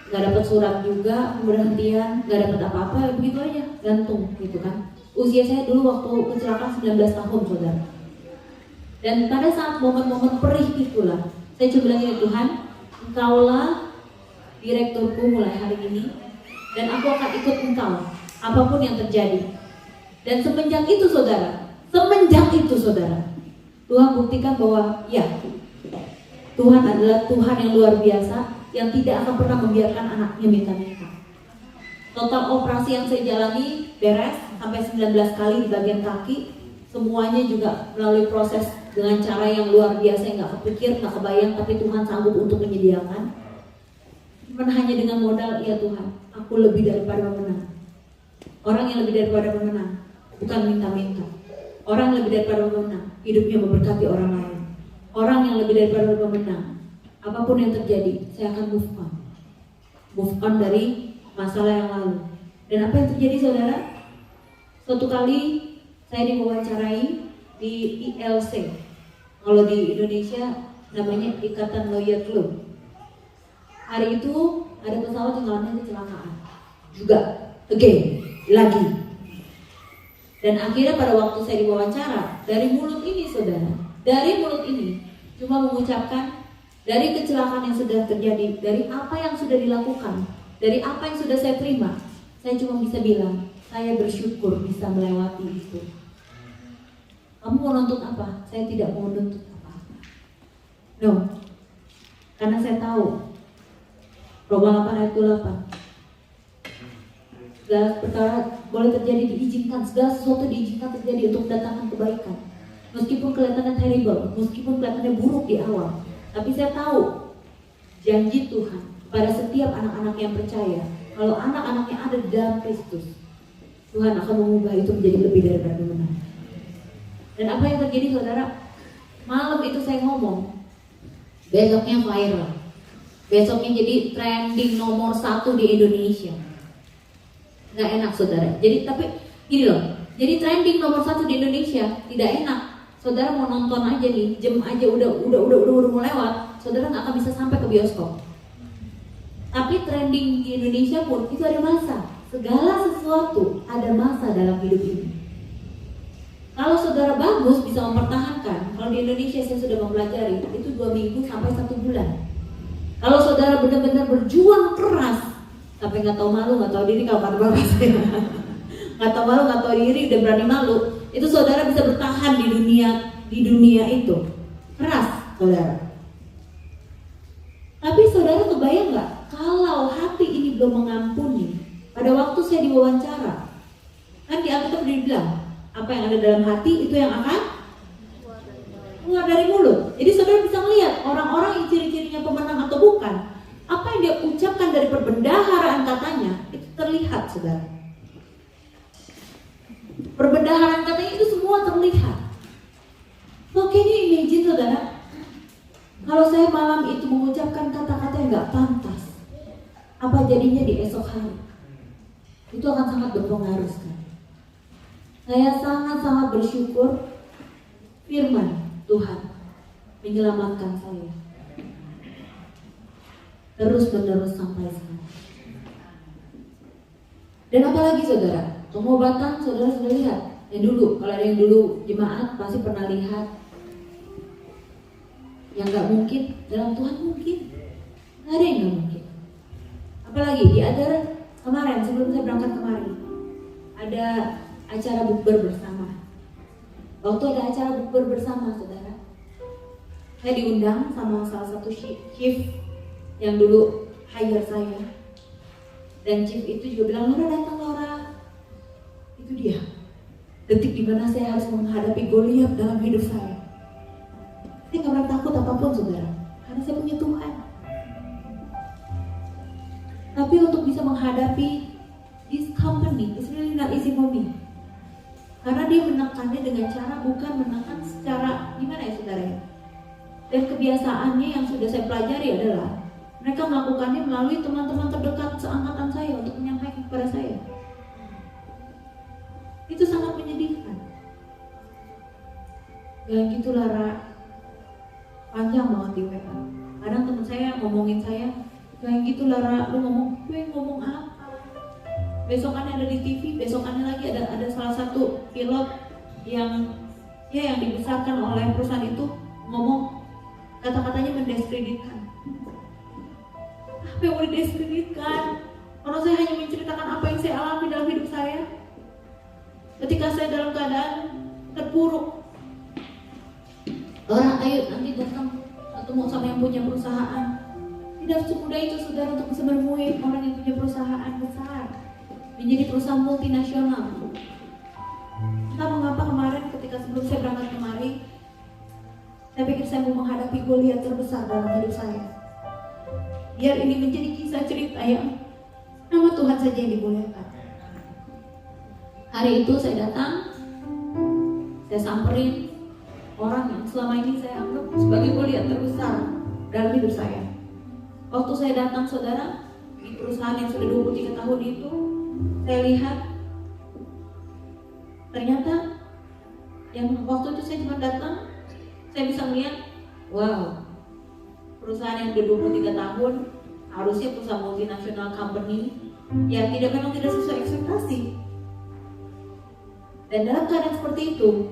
S5: nggak dapat surat juga pemberhentian, nggak dapat apa-apa, begitu aja, gantung gitu kan. Usia saya dulu waktu kecelakaan 19 tahun, saudara. Dan pada saat momen-momen perih itulah, saya coba bilang, ya Tuhan, Engkaulah direkturku mulai hari ini, dan aku akan ikut Engkau apapun yang terjadi. Dan semenjak itu, saudara, Tuhan buktikan bahwa ya, Tuhan adalah Tuhan yang luar biasa, yang tidak akan pernah membiarkan anaknya minta-minta. Total operasi yang saya jalani beres sampai 19 kali di bagian kaki. Semuanya juga melalui proses dengan cara yang luar biasa yang gak kepikir, gak kebayang, tapi Tuhan sanggup untuk menyediakan. Bukan hanya dengan modal, ya Tuhan, aku lebih daripada memenang. Orang yang lebih daripada memenang, bukan minta-minta. Orang yang lebih daripada memenang, hidupnya memberkati orang lain. Orang yang lebih daripada memenang, apapun yang terjadi, saya akan move on. Move on dari masalah yang lalu. Dan apa yang terjadi saudara? Suatu kali saya diwawancarai di ILC. Kalau di Indonesia namanya Ikatan Lawyer Club. Hari itu ada pesawat yang mengalami kecelakaan. Juga, again, lagi. Dan akhirnya pada waktu saya diwawancara, dari mulut ini saudara, dari mulut ini cuma mengucapkan dari kecelakaan yang sudah terjadi, dari apa yang sudah dilakukan, dari apa yang sudah saya terima, saya cuma bisa bilang, saya bersyukur bisa melewati itu. Kamu mau nuntut apa? Saya tidak mau nuntut apa-apa. No, karena saya tahu Roma 8 ayat 28, segala perkara boleh terjadi diizinkan, segala sesuatu diizinkan terjadi untuk mendatangkan kebaikan. Meskipun kelihatannya terrible, meskipun kelihatannya buruk di awal, tapi saya tahu janji Tuhan pada setiap anak-anak yang percaya, kalau anak-anaknya ada di dalam Kristus, Tuhan akan mengubah itu menjadi lebih daripada menang. Dan apa yang terjadi saudara? Malam itu saya ngomong, besoknya viral, besoknya jadi trending nomor 1 di Indonesia. Nggak enak saudara. Jadi tapi gini loh, jadi trending nomor 1 di Indonesia tidak enak. Saudara mau nonton aja nih, jam aja udah mau lewat, saudara nggak akan bisa sampai ke bioskop. Tapi trending di Indonesia pun itu ada masa. Segala sesuatu ada masa dalam hidup ini. Kalau saudara bagus bisa mempertahankan, kalau di Indonesia saya sudah mempelajari itu 2 minggu sampai 1 bulan. Kalau saudara benar-benar berjuang keras sampai nggak tahu malu, nggak tahu diri, kalau kata bapak saya nggak tahu malu, nggak tahu diri, udah berani malu, itu saudara bisa bertahan di dunia itu keras saudara. Tapi saudara kebayang nggak kalau hati ini belum mengampuni? Pada waktu saya diwawancara, kan di Alkitab dibilang apa yang ada dalam hati itu yang akan keluar dari mulut. Jadi saudara bisa melihat orang-orang yang ciri-cirinya pemenang atau bukan, apa yang dia ucapkan dari perbendaharaan katanya itu terlihat saudara. Perbendaharaan katanya itu semua terlihat. So can you imagine saudara, kalau saya malam itu mengucapkan kata-kata yang gak pantas, apa jadinya di esok hari? Itu akan sangat berpengaruh sekali. Saya sangat-sangat bersyukur firman Tuhan menyelamatkan saya terus-menerus sampai sekarang. Dan apalagi saudara, pengobatan saudara sudah lihat. Yang dulu, kalau ada yang dulu jemaat pasti pernah lihat. Yang gak mungkin, dalam Tuhan mungkin. Gak ada yang gak mungkin. Apalagi di acara kemarin, sebelum saya berangkat kemarin, ada acara bukber bersama. Waktu ada acara bukber bersama saudara, saya diundang sama salah satu chief yang dulu hire saya. Dan chief itu juga bilang, Laura datang Laura. Itu dia detik dimana saya harus menghadapi Goliat dalam hidup saya. Saya gak pernah takut apapun saudara, karena saya punya Tuhan. Tapi untuk bisa menghadapi this company, it's really not easy for me. Karena dia menekannya dengan cara bukan menekan secara gimana ya saudara ya. Dan kebiasaannya yang sudah saya pelajari adalah mereka melakukannya melalui teman-teman terdekat seangkatan saya untuk menyampaikan kepada saya. Itu sangat menyedihkan. Gak gitu Lara, panjang banget di WA. Kadang teman saya ngomongin saya, gak gitu Lara, lu ngomong apa? Besokannya ada di TV, besokannya lagi ada salah satu pilot yang dibesarkan oleh perusahaan itu ngomong kata-katanya mendiskreditkan. Apa yang mau didiskreditkan? Kalau saya hanya menceritakan apa yang saya alami dalam hidup saya ketika saya dalam keadaan terpuruk. Orang ayo nanti datang ketemu sama yang punya perusahaan. Tidak semudah itu saudara untuk bisa menemui orang yang punya perusahaan besar. menjadi perusahaan multinasional. Entah mengapa kemarin ketika sebelum saya berangkat kemari, saya pikir saya mau menghadapi Goliat terbesar dalam hidup saya. Biar ini menjadi kisah cerita yang nama Tuhan saja yang dimuliakan. Hari itu saya datang, saya samperin orang yang selama ini saya anggap sebagai Goliat terbesar dalam hidup saya. Waktu saya datang saudara, di perusahaan yang sudah 23 tahun itu, saya lihat ternyata yang waktu itu saya cuma datang, saya bisa melihat, wow, perusahaan yang udah 23 tahun, harusnya perusahaan multinasional company, ya memang tidak sesuai ekspektasi. Dan dalam keadaan seperti itu,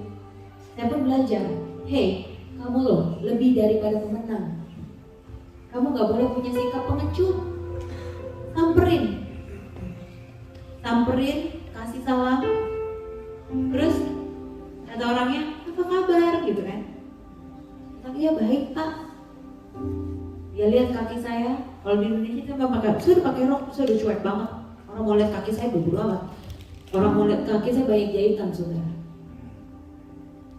S5: saya pun belajar, hey, kamu loh lebih daripada pemenang. Kamu gak boleh punya sikap pengecut. Samperin, kasih salam. Terus kata orangnya, apa kabar gitu kan? Iya baik pak. Dia lihat kaki saya, kalau di Indonesia saya nggak pakai, saya udah pakai rok, saya udah cuek banget. Orang mau lihat kaki saya bodo amat. Orang mau lihat kaki saya banyak jahitan saudara.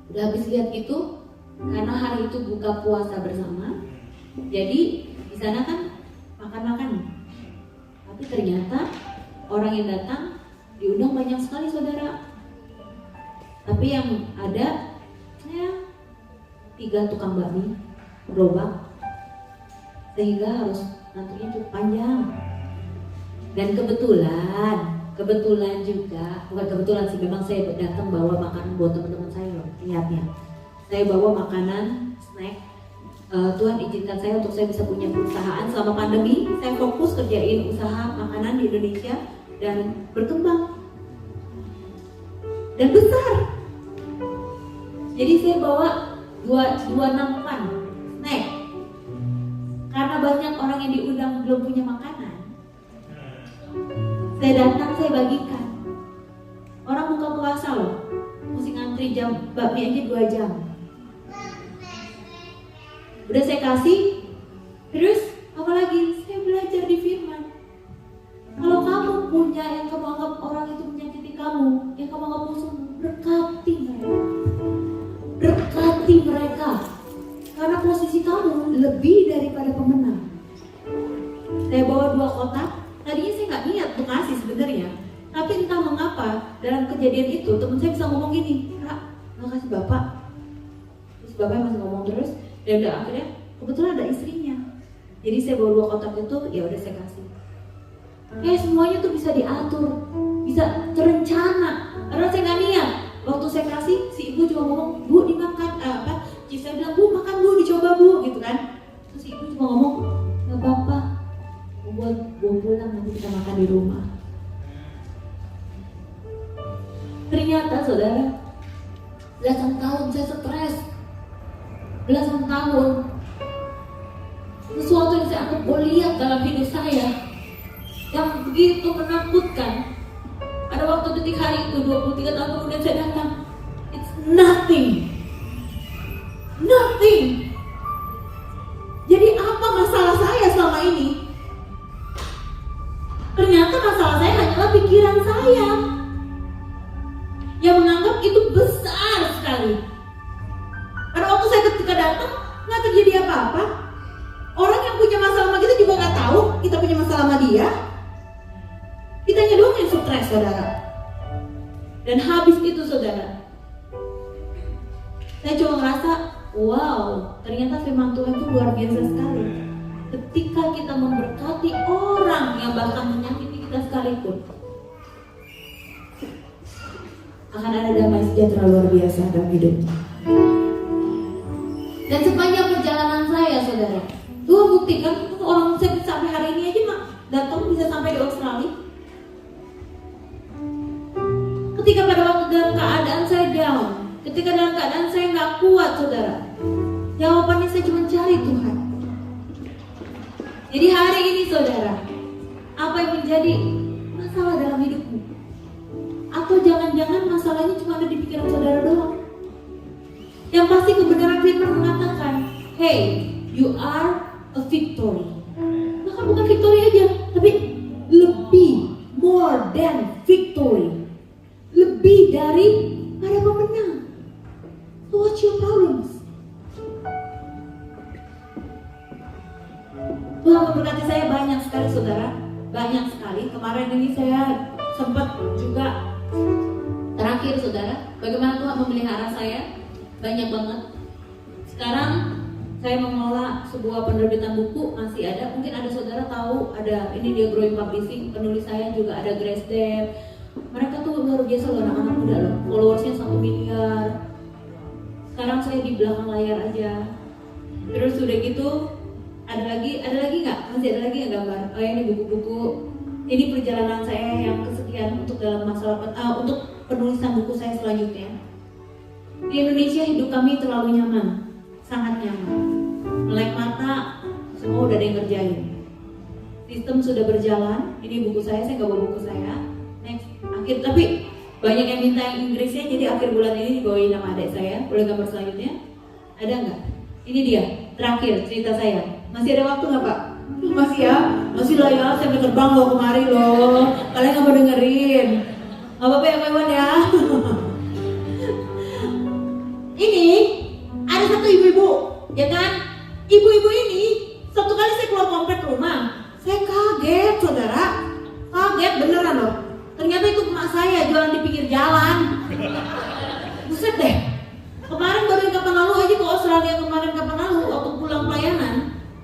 S5: Udah habis lihat itu, karena hari itu buka puasa bersama, jadi di sana kan makan-makan. Tapi ternyata orang yang datang diundang banyak sekali saudara. Tapi yang ada saya 3 tukang bakmi gerobak, sehingga harus nantinya cukup panjang. Dan kebetulan juga, bukan kebetulan sih, memang saya datang bawa makanan buat teman-teman saya loh, niatnya. Saya bawa makanan, snack. Tuhan izinkan saya untuk saya bisa punya perusahaan selama pandemi. Saya fokus kerjain usaha makanan di Indonesia dan berkembang dan besar. Jadi saya bawa dua nampan snack. Karena banyak orang yang diundang belum punya makanan, saya datang, saya bagikan. Orang buka puasa loh, mesti ngantri jam bakmi aja 2 jam. Udah saya kasih, terus apalagi saya belajar di firman. Kalau kamu punya yang kamu anggap orang itu menyakiti kamu, yang kamu anggap musuh, berkati mereka. Berkati mereka. Karena posisi kamu lebih daripada pemenang. Saya bawa 2 kotak. Tadinya saya nggak niat untuk ngasih sebenarnya, tapi entah mengapa dalam kejadian itu teman saya bisa ngomong gini, Kak, makasih bapak. Terus bapaknya masih ngomong terus. Dan udah akhirnya kebetulan ada istrinya. Jadi saya bawa 2 kotak itu, ya udah saya kasih. Semuanya tuh bisa diatur, bisa terencana. Karena saya nggak niat. Waktu saya kasih, si ibu cuma ngomong, Bu dimakan, saya bilang, Bu makan Bu, dicoba Bu, gitu kan. Terus si ibu cuma ngomong, nggak apa-apa, buat pulang nanti kita makan di rumah. Ternyata saudara, belasan tahun saya stres. Belasan tahun sesuatu yang saya anggap Goliat dalam hidup saya yang begitu menakutkan. Ada waktu detik hari itu 23 tahun kemudian saya datang, it's nothing. Jadi apa masalah saya selama ini? Ternyata masalah saya hanyalah pikiran saya yang menganggap itu besar sekali. Karena waktu saya ketika datang nggak terjadi apa-apa. Orang yang punya masalah sama kita juga nggak tahu kita punya masalah sama dia. Kitanya doang yang stres saudara. Dan habis itu saudara, saya cuma ngerasa, wow, ternyata firman Tuhan itu luar biasa sekali. Ketika kita memberkati orang yang bahkan menyakiti kita sekalipun, akan ada damai sejahtera luar biasa dalam hidup. Dan sepanjang perjalanan saya saudara, Tuhan buktikan orang saya sampai hari ini aja datang bisa sampai di Australia. Ketika pada waktu dalam keadaan saya down, ketika dalam keadaan saya nggak kuat saudara, jawabannya saya cuma cari Tuhan. Jadi hari ini saudara, apa yang menjadi masalah dalam hidupmu? Atau jangan-jangan masalahnya cuma ada di pikiran saudara doang? Yang pasti kebenaran firman mengatakan, hey, you are a victory. Bahkan bukan victory aja, tapi lebih, more than Tuhan memberkati saya banyak sekali saudara, banyak sekali. Kemarin ini saya sempat juga terakhir saudara, bagaimana Tuhan memelihara saya, banyak banget. Sekarang saya mengelola sebuah penerbitan buku, masih ada, mungkin ada saudara tahu, ada ini dia Growing Publishing, penulis saya juga ada Grace Dev. Mereka tuh luar biasa loh, anak-anak muda loh, followersnya 1 miliar. Sekarang saya di belakang layar aja. Terus udah gitu, ada lagi nggak? Masih ada lagi nggak gambar? Oh ini buku-buku. Ini perjalanan saya yang kesekian untuk dalam masalah untuk penulisan buku saya selanjutnya. Di Indonesia hidup kami terlalu nyaman, sangat nyaman. Melek mata, semua udah ada yang ngerjain. Sistem sudah berjalan. Ini buku saya nggak bawa buku saya. Next, tapi banyak yang minta yang Inggrisnya, jadi akhir bulan ini dibawain nama adik saya. Boleh gambar selanjutnya? Ada nggak? Ini dia, terakhir cerita saya. Masih ada waktu nggak Pak? Masih ya? Masih lah ya, saya terbang loh kemari loh. Kalian nggak mau dengerin? Nggak apa-apa ya kawan ya. Ini ada satu ibu-ibu, ya kan? Ibu-ibu ini satu kali saya keluar komplek rumah, saya kaget saudara, kaget beneran loh. Ternyata itu emak saya jualan di pinggir jalan. Buset deh. Kemarin baru kapan lalu aja ke Australia, kemarin kapan lalu waktu pulang pelayanan,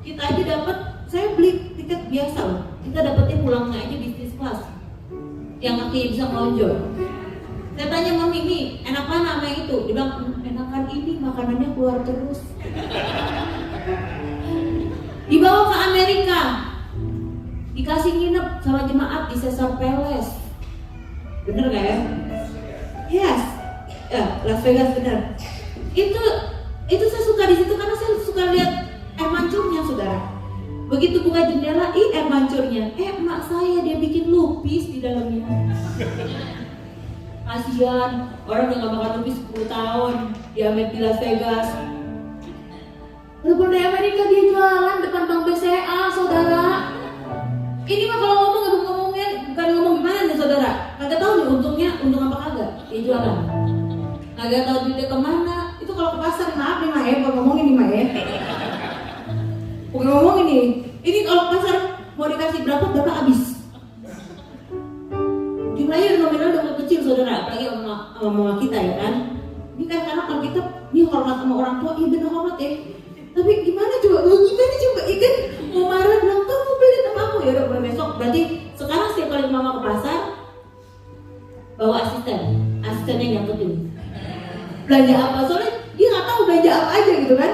S5: kita aja dapat, saya beli tiket biasa loh. Kita dapetnya pulangnya aja bisnis class, yang kakinya bisa melonjor. Saya tanya mami, ini enak mana sama yang itu? Dia bilang, enakan ini, makanannya keluar terus. Dibawa ke Amerika, dikasih nginep sama jemaat di Caesar Palace. Bener gak ya? Yes, ya Las Vegas bener. Itu saya suka di situ karena saya suka lihat air mancurnya saudara. Begitu buka jendela, air mancurnya. Emak saya dia bikin lupis di dalamnya. Kasian, orang yang gak makan lupis 10 tahun di Las Vegas. Walaupun di Amerika dia jualan depan Bank BCA, saudara. Ini mah kalau ngomong gak ngomongnya, bukan ngomong gimana nih saudara. Kagak tahu nih untungnya, untung apa kagak dia jualan. Kagak tahu duitnya kemana. Itu kalau ke pasar, maaf nih Mak ya, bukan ngomongin nih Mak ya. Bukan ngomongin nih. Ini kalau ke pasar mau dikasih berapa habis. Jumlahnya nominal udah kecil saudara, apalagi sama mama kita ya kan. Ini kan karena kalau kita ini hormat sama orang tua, iya bener hormat ya. Tapi gimana coba, ikan mau marah bilang kamu beli sama aku ya udah besok. Berarti sekarang setiap kali mama ke pasar bawa asistennya yang nyangkutin belanja apa, soalnya dia nggak tahu belanja apa aja gitu kan.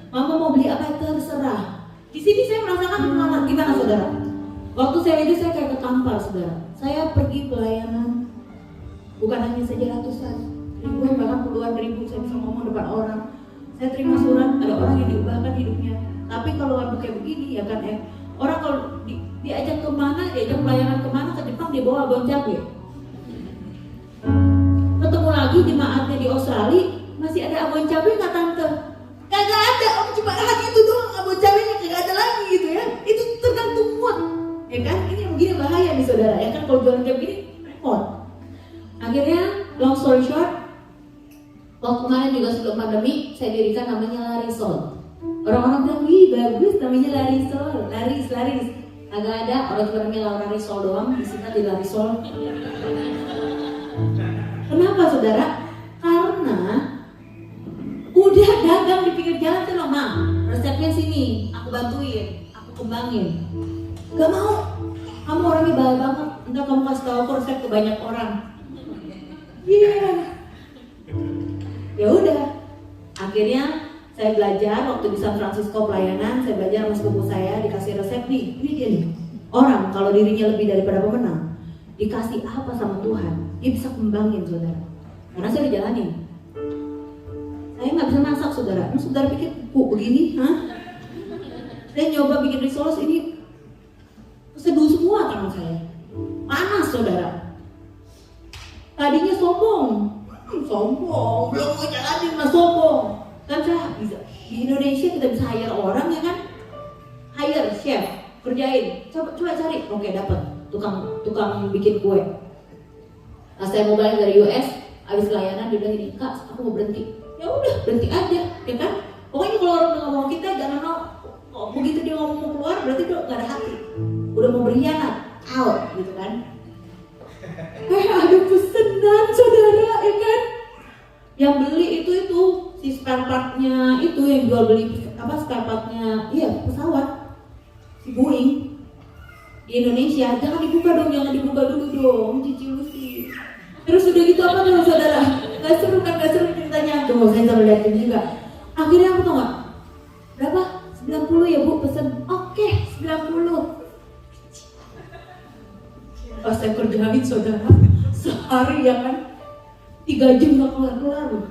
S5: Mama mau beli apa terserah. Di sini saya merasakan gimana saudara? Waktu saya itu saya kayak ketampar saudara. Saya pergi pelayanan, bukan hanya saja ratusan, ribuan bahkan puluhan ribu saya bisa ngomong depan orang. Saya terima surat, ada orang yang diubahkan hidupnya. Tapi kalau nggak kayak begini ya kan orang kalau diajak kemana, diajak pelayanan kemana ke Jepang dia bawa abon cabai. Ketemu lagi jemaatnya di Australia, masih ada abon cabai nggak tante? Kagak ada, cuma hanya itu doang abon cabainya kagak ada lagi gitu ya. Itu tergantung mood. Ya kan, ini yang begini bahaya nih saudara, ya kan kalau jualan kayak begini repot. Akhirnya long story short, waktu kemarin juga sebelum pandemi saya dirikan namanya Larisol. Orang-orang bilang, wih bagus namanya Larisol, laris. Agak ada, orang cuma namanya Laura Risol doang, disingkat di Larisol. Kenapa saudara? Karena udah dagang di pinggir jalan tuh loh, Mam. Resepnya sini, aku bantuin, aku kembangin. Gak mau, kamu orangnya bahaya banget. Entah kamu kasih tahu aku resep ke banyak orang. Iya. Ya udah. Akhirnya saya belajar waktu di San Francisco pelayanan, saya belajar sama sepupu saya dikasih resep nih. Ini dia nih. Orang kalau dirinya lebih daripada pemenang, dikasih apa sama Tuhan, dia bisa kembangin saudara. Karena saya udah jalanin. Saya nggak bisa masak saudara. Saudara pikir begini, hah? Saya nyoba bikin risoles ini. Seduh semua tangan saya, panas saudara. Tadinya sombong, belum mau jalanin mas sombong. Kan saya bisa di Indonesia kita bisa hire orang ya kan, hire chef kerjain, coba cari, oke dapat tukang bikin kue. Nah saya mau balik dari US, habis layanan dia bilang ini kak aku mau berhenti. Ya udah berhenti aja, ya kan? Pokoknya kalau orang ngomong kita jangan Oh, begitu dia ngomong mau keluar berarti udah gak ada hati, udah mau berkhianat, out gitu kan. Ada pesanan saudara, ya kan? Yang beli itu si spare partnya itu yang jual beli spare partnya, iya pesawat si Boeing di Indonesia. Jangan dibuka dulu dong, Cici Lucy. Terus udah gitu apa tuh saudara? Gak seru ceritanya. Tunggu saya coba liatin juga. Akhirnya aku tau gak? Berapa? 90 ya bu pesen. Oke, 90. Pas saya kerjain saudara, sehari ya kan 3 jam gak kelar-kelar loh.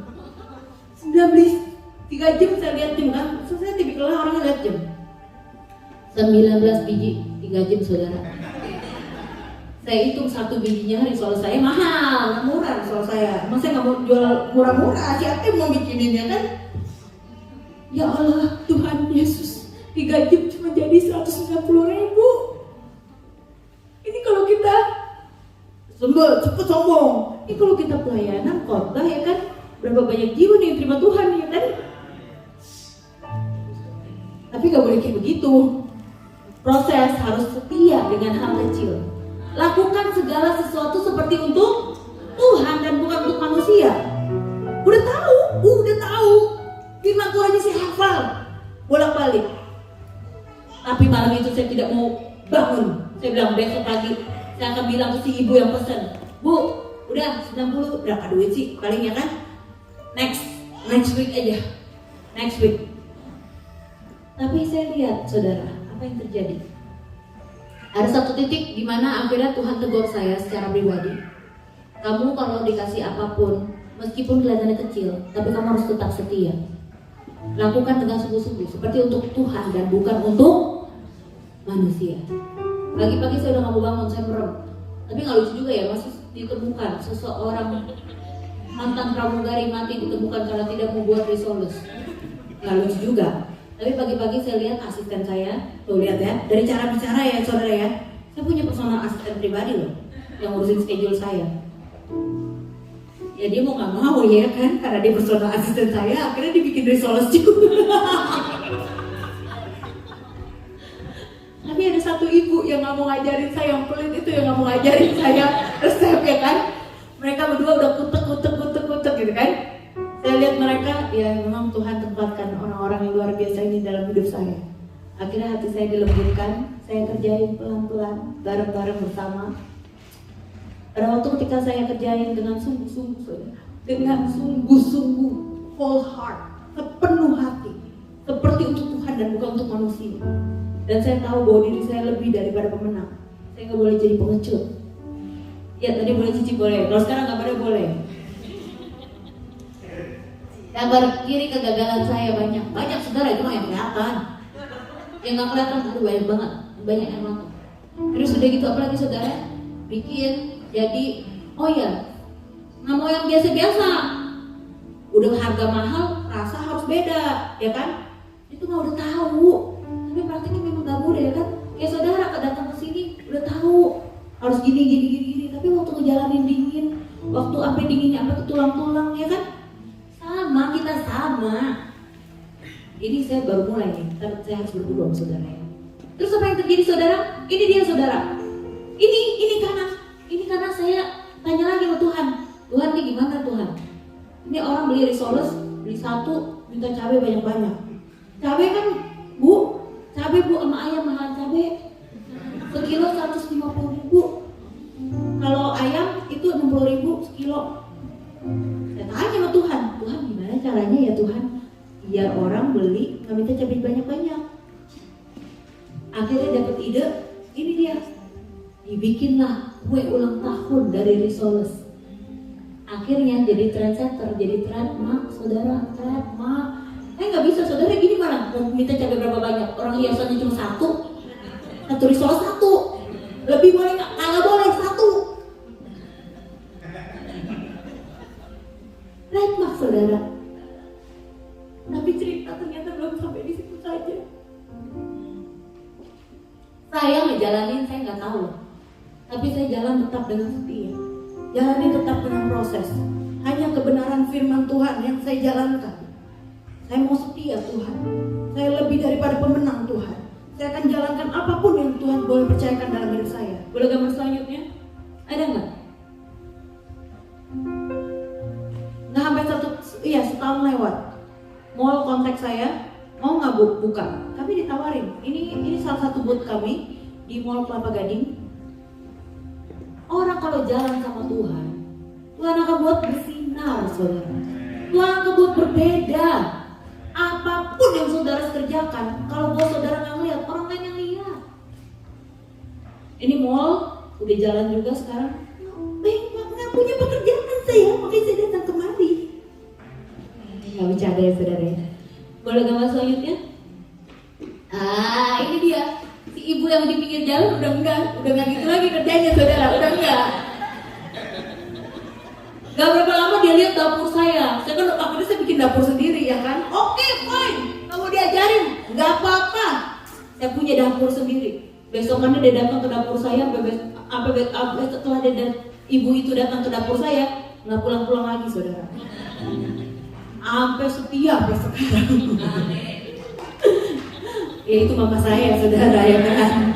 S5: 3 jam saya lihat jam kan. Saya tipikalnya orangnya lihat jam. 19 biji 3 jam saudara. Saya hitung 1 bijinya risol saya mahal, nggak murah risol saya. Emang saya nggak mau jual murah-murah, siapa yang mau bikinin ya kan? Ya Allah, Tuhan Yesus, 3 jam cuma jadi 190.000. Ini kalau kita cepet sombong. Ini kalau kita pelayanan khotbah ya kan, berapa banyak jiwa nih yang terima Tuhan ya kan? Tapi nggak boleh kayak begitu. Proses harus setia dengan hal kecil. Lakukan segala sesuatu seperti untuk Tuhan dan bukan untuk manusia. Udah tahu. Firman Tuhan sih hafal bolak-balik. Tapi malam itu saya tidak mau bangun. Saya bilang besok pagi saya akan bilang ke si ibu yang pesen, Bu, udah 90 berapa duit sih paling ya kan? Next week aja. Next week. Tapi saya lihat saudara, apa yang terjadi? Ada satu titik di mana akhirnya Tuhan tegur saya secara pribadi. Kamu kalau dikasih apapun, meskipun kelihatannya kecil, tapi kamu harus tetap setia. Lakukan dengan sungguh-sungguh, seperti untuk Tuhan dan bukan untuk manusia. Pagi-pagi saya udah gak mau bangun, saya merem. Tapi gak lucu juga ya, masih ditemukan seseorang mantan pramugari mati ditemukan karena tidak mau buat risoles. Gak lucu juga. Tapi pagi-pagi saya lihat asisten saya, tuh lihat ya, dari cara bicara ya saudara ya, saya punya personal asisten pribadi loh, yang ngurusin schedule saya. Ya dia mau nggak mau ya kan, karena dia personal asisten saya, akhirnya dibikin risoles juga. Tapi ada satu ibu yang nggak mau ngajarin saya, yang pelit itu yang nggak mau ngajarin saya resep ya kan. Mereka berdua udah kutek gitu kan. Saya lihat mereka, ya memang Tuhan tempatkan orang-orang yang luar biasa ini dalam hidup saya. Akhirnya hati saya dilembutkan, saya kerjain pelan-pelan, bareng-bareng bersama. Pada waktu ketika saya kerjain dengan sungguh-sungguh, full heart, sepenuh hati, seperti untuk Tuhan dan bukan untuk manusia. Dan saya tahu bahwa diri saya lebih daripada pemenang. Saya nggak boleh jadi pengecut. Ya tadi boleh Cici boleh, kalau sekarang nggak boleh. Gambar kiri kegagalan saya banyak saudara, itu mah yang kelihatan. Yang nggak kelihatan itu banyak banget, banyak yang nonton. Terus udah gitu apalagi saudara bikin jadi, oh ya nggak mau yang biasa-biasa. Udah harga mahal, rasa harus beda, ya kan? Itu mah udah tahu. Tapi praktiknya memang nggak mudah ya kan? Kayak saudara datang ke sini udah tahu harus gini. Tapi waktu ngejalanin dingin, waktu sampai dinginnya sampai ke tulang-tulang ya kan? Kita sama. Ini saya baru mulai nih, tapi saya harus berdua sama saudara ya. Terus apa yang terjadi saudara? Ini dia saudara. Ini karena saya tanya lagi sama Tuhan. Tuhan ini gimana Tuhan? Ini orang beli risoles, beli 1 minta cabai banyak-banyak. Cabai kan cabai bu sama ayam mahal cabai. Sekilo 150.000. Kalau ayam itu 60.000 sekilo. Saya tanya sama Tuhan gimana caranya ya Tuhan biar orang beli nggak minta cabai banyak-banyak. Akhirnya dapat ide, ini dia, dibikinlah kue ulang tahun dari risoles. Akhirnya jadi trendsetter, jadi trademark saudara, trademark. Nggak bisa saudara gini malah mau minta cabai berapa banyak, orang hiasannya cuma satu risoles 1, lebih boleh nggak? Nggak boleh 1. Trademark saudara. Tapi cerita ternyata belum sampai di situ saja. Saya ngejalanin, saya nggak tahu. Tapi saya jalan tetap dengan setia. Jalani tetap dengan proses. Hanya kebenaran firman Tuhan yang saya jalankan. Saya mau setia Tuhan. Saya Saya lebih daripada pemenang Tuhan. Saya akan jalankan apapun yang Tuhan boleh percayakan dalam hidup saya. Boleh gambar selanjutnya? Ada nggak? Nggak sampai setahun lewat. Mall kontak saya, mau nggak buka? Kami ditawarin. Ini salah satu booth kami di Mall Kelapa Gading. Orang kalau jalan sama Tuhan, Tuhan akan buat bersinar, saudara. Tuhan akan buat berbeda. Apapun yang saudara kerjakan, kalau bos saudara nggak ngeliat, orang lain yang lihat. Ini mall udah jalan juga sekarang. Nggak punya pekerjaan saya, makanya saya datang kemari. Nggak bercanda ya saudara ya. Boleh gambar selanjutnya? Ini dia. Si ibu yang di pinggir jalan udah nggak gitu lagi kerjanya saudara, udah enggak. Gak berapa lama dia lihat dapur saya kan akhirnya saya bikin dapur sendiri ya kan. Oke, fine, kamu diajarin, nggak apa-apa. Saya punya dapur sendiri. Besokannya dia datang ke dapur saya, setelah ibu itu datang ke dapur saya, nggak pulang-pulang lagi saudara. Sampai setia sampai sekarang. Ya itu mama saya saudara ya kan.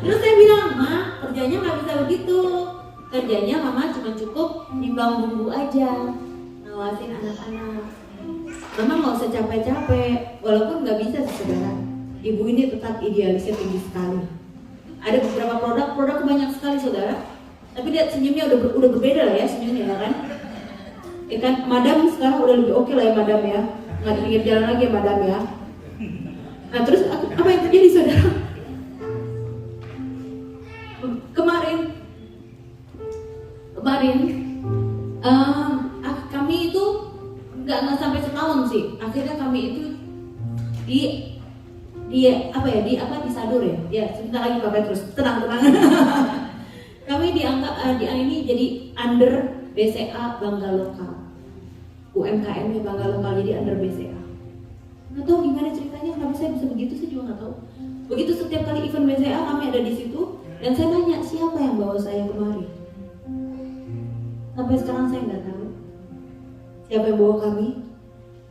S5: Terus saya bilang, Ma, kerjanya nggak bisa begitu. Kerjanya mama cuma cukup nimbang bumbu aja, ngawasin anak-anak. Mama nggak usah capek-capek, walaupun nggak bisa sih saudara. Ibu ini tetap idealisnya tinggi sekali. Ada beberapa produk banyak sekali saudara. Tapi dia senyumnya udah berbeda lah ya senyumnya ya kan. Ya kan, madam sekarang udah lebih oke lah ya madam ya. Nggak di pinggir jalan lagi ya madam ya. Nah terus apa yang terjadi saudara? Kemarin kami itu nggak sampai setahun sih. Akhirnya kami itu disadur ya. Ya sebentar lagi Bapak terus tenang. Kami dianggap ini jadi under BCA Bangga Lokal. UMKM-nya Bangga Lokal jadi under BCA. Nggak tahu gimana ceritanya, kenapa saya bisa begitu, saya juga nggak tahu. Begitu setiap kali event BCA kami ada di situ dan saya nanya siapa yang bawa saya kemari. Sampai sekarang saya nggak tahu siapa yang bawa kami.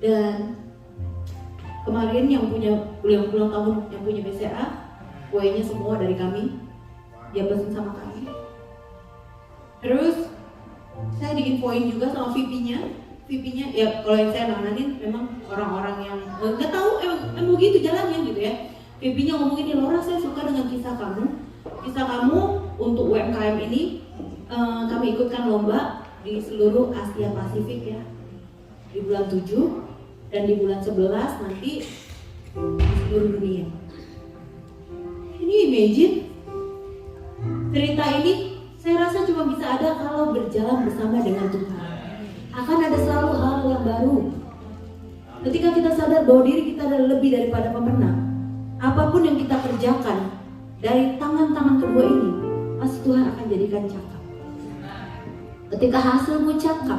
S5: Dan kemarin yang pulang tahun yang punya BCA, kuenya semua dari kami, dia pesen sama kami. Terus saya diinfoin juga sama VP-nya ya kalau yang saya nanganin memang orang-orang yang nggak tahu emang begitu jalannya gitu ya. VP-nya ngomong ini, Laura saya suka dengan kisah kamu untuk UMKM ini. Kami ikutkan lomba di seluruh Asia Pasifik ya, di bulan 7 dan di bulan 11 nanti di seluruh dunia. Ini imagine cerita ini saya rasa cuma bisa ada kalau berjalan bersama dengan Tuhan. Akan ada selalu hal yang baru. Ketika kita sadar bahwa diri kita adalah lebih daripada pemenang, apapun yang kita kerjakan dari tangan-tangan kedua ini, pasti Tuhan akan jadikan cakap. Ketika hasilmu cakap,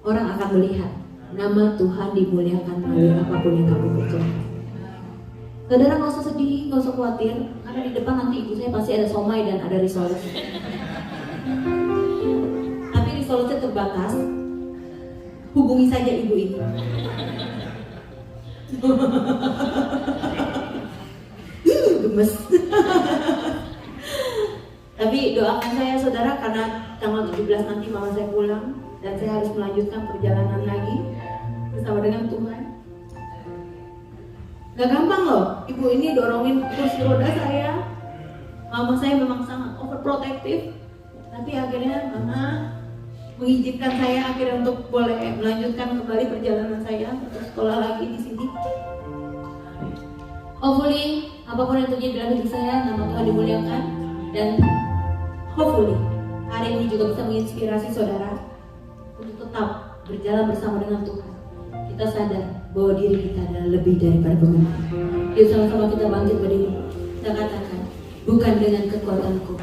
S5: orang akan melihat nama Tuhan dimuliakan melalui apapun yang kamu kerjakan. Saudara nggak usah sedih, nggak usah khawatir, karena di depan nanti ibu saya pasti ada somai dan ada risotto. Tapi risotto terbatas. Hubungi saja ibu ini. Gemes. Tapi doakan saya saudara, karena tanggal 17 nanti mama saya pulang dan saya harus melanjutkan perjalanan lagi bersama dengan Tuhan. Gak gampang loh, ibu ini dorongin kursi roda saya. Mama saya memang sangat overprotective, tapi akhirnya mama mengizinkan saya akhirnya untuk boleh melanjutkan kembali perjalanan saya untuk sekolah lagi di sini. Hopefully apapun yang terjadi dalam hidup saya, nama Tuhan dimuliakan, dan hopefully hari ini juga bisa menginspirasi saudara untuk tetap berjalan bersama dengan Tuhan. Kita sadar bahwa diri kita adalah lebih daripada pemenang. Yuk sama-sama kita bangkit berdiri. Kita katakan, bukan dengan kekuatanku,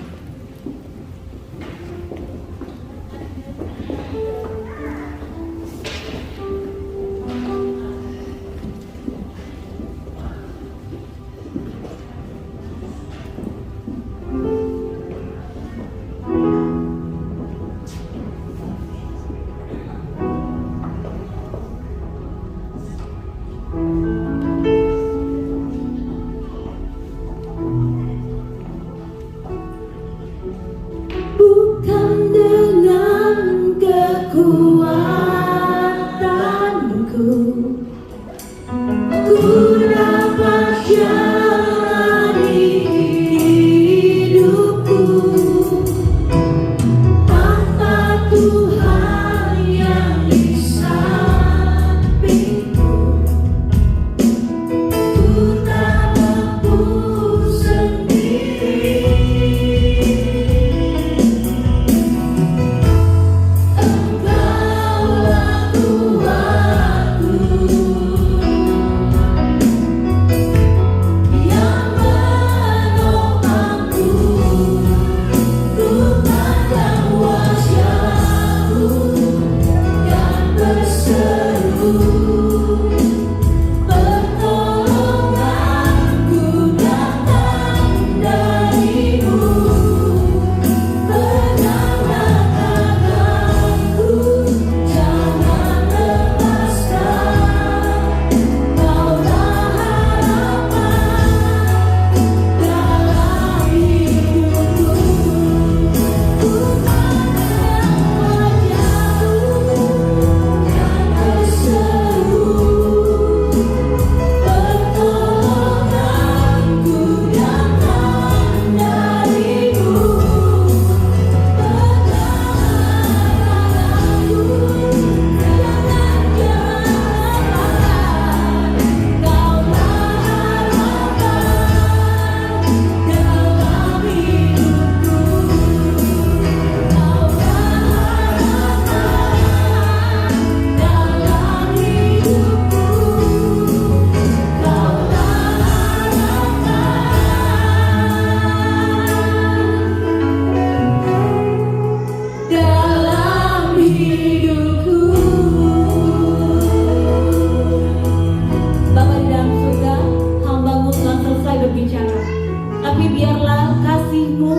S5: Tapi biarlah kasih-Mu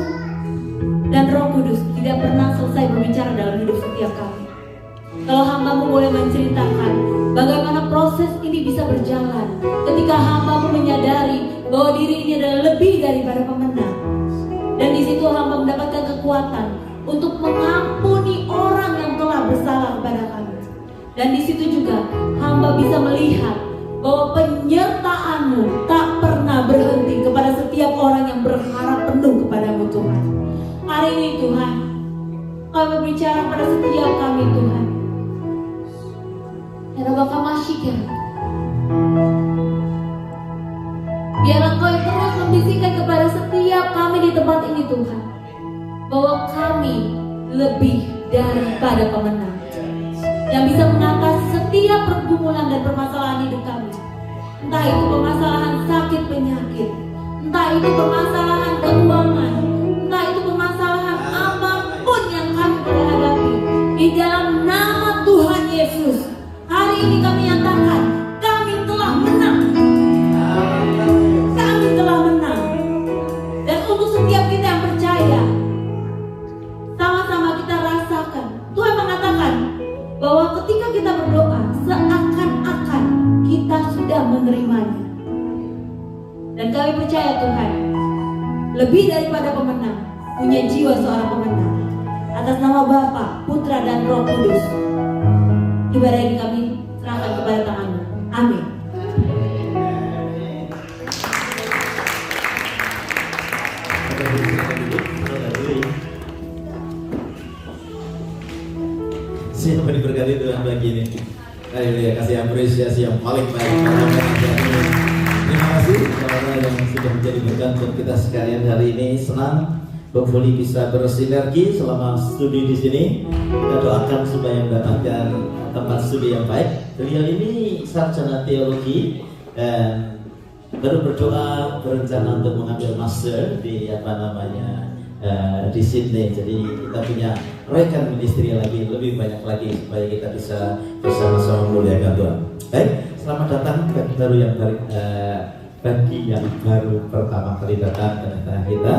S5: dan Roh Kudus tidak pernah selesai berbicara dalam hidup setiap kami. Kalau hamba-Mu boleh menceritakan bagaimana proses ini bisa berjalan ketika hamba-Mu menyadari bahwa diri ini adalah lebih daripada pemenang. Dan di situ hamba mendapatkan kekuatan untuk mengampuni orang yang telah bersalah kepada kami. Dan di situ juga hamba bisa melihat bahwa penyertaan-Mu tak pernah berhenti kepada setiap orang yang berharap penuh kepada-Mu Tuhan. Hari ini Tuhan, Kau berbicara pada setiap kami Tuhan. Biar Engkau yang terus membisikkan kepada setiap kami di tempat ini Tuhan, bahwa kami lebih daripada pemenang, yang bisa mengatasi setiap pergumulan dan permasalahan hidup kami. Entah itu permasalahan sakit penyakit, entah itu permasalahan keuangan, entah itu permasalahan apapun yang kami hadapi. Di dalam nama Tuhan Yesus, hari ini kami nyatakan kami telah menang. Kami telah menang. Dan untuk setiap kita yang percaya, sama-sama kita rasakan. Tuhan mengatakan bahwa ketika kita berdoa, seakan-akan kita sudah menerimanya. Dan kami percaya Tuhan, lebih daripada pemenang, punya jiwa seorang pemenang. Atas nama Bapa, Putra dan Roh Kudus, ibadah ini kami serahkan kepada tangan-Mu. Amin.
S6: Siapa diberkati Tuhan bagi ini. Haleluya, kasih apresiasi yang paling baik. Terima kasih saudara yang sudah menjadi berkat buat kita sekalian hari ini. Senang hopefully bisa bersinergi selama studi di sini. Kita doakan supaya mendapatkan tempat studi yang baik. Beliau ini sarjana teologi dan baru berdoa berencana untuk mengambil master di di Sydney. Jadi kita punya rekan ministry lagi lebih banyak lagi supaya kita bisa bersama-sama memuliakan Tuhan. Baik, selamat datang bagi yang baru pertama kali datang ke tengah kita.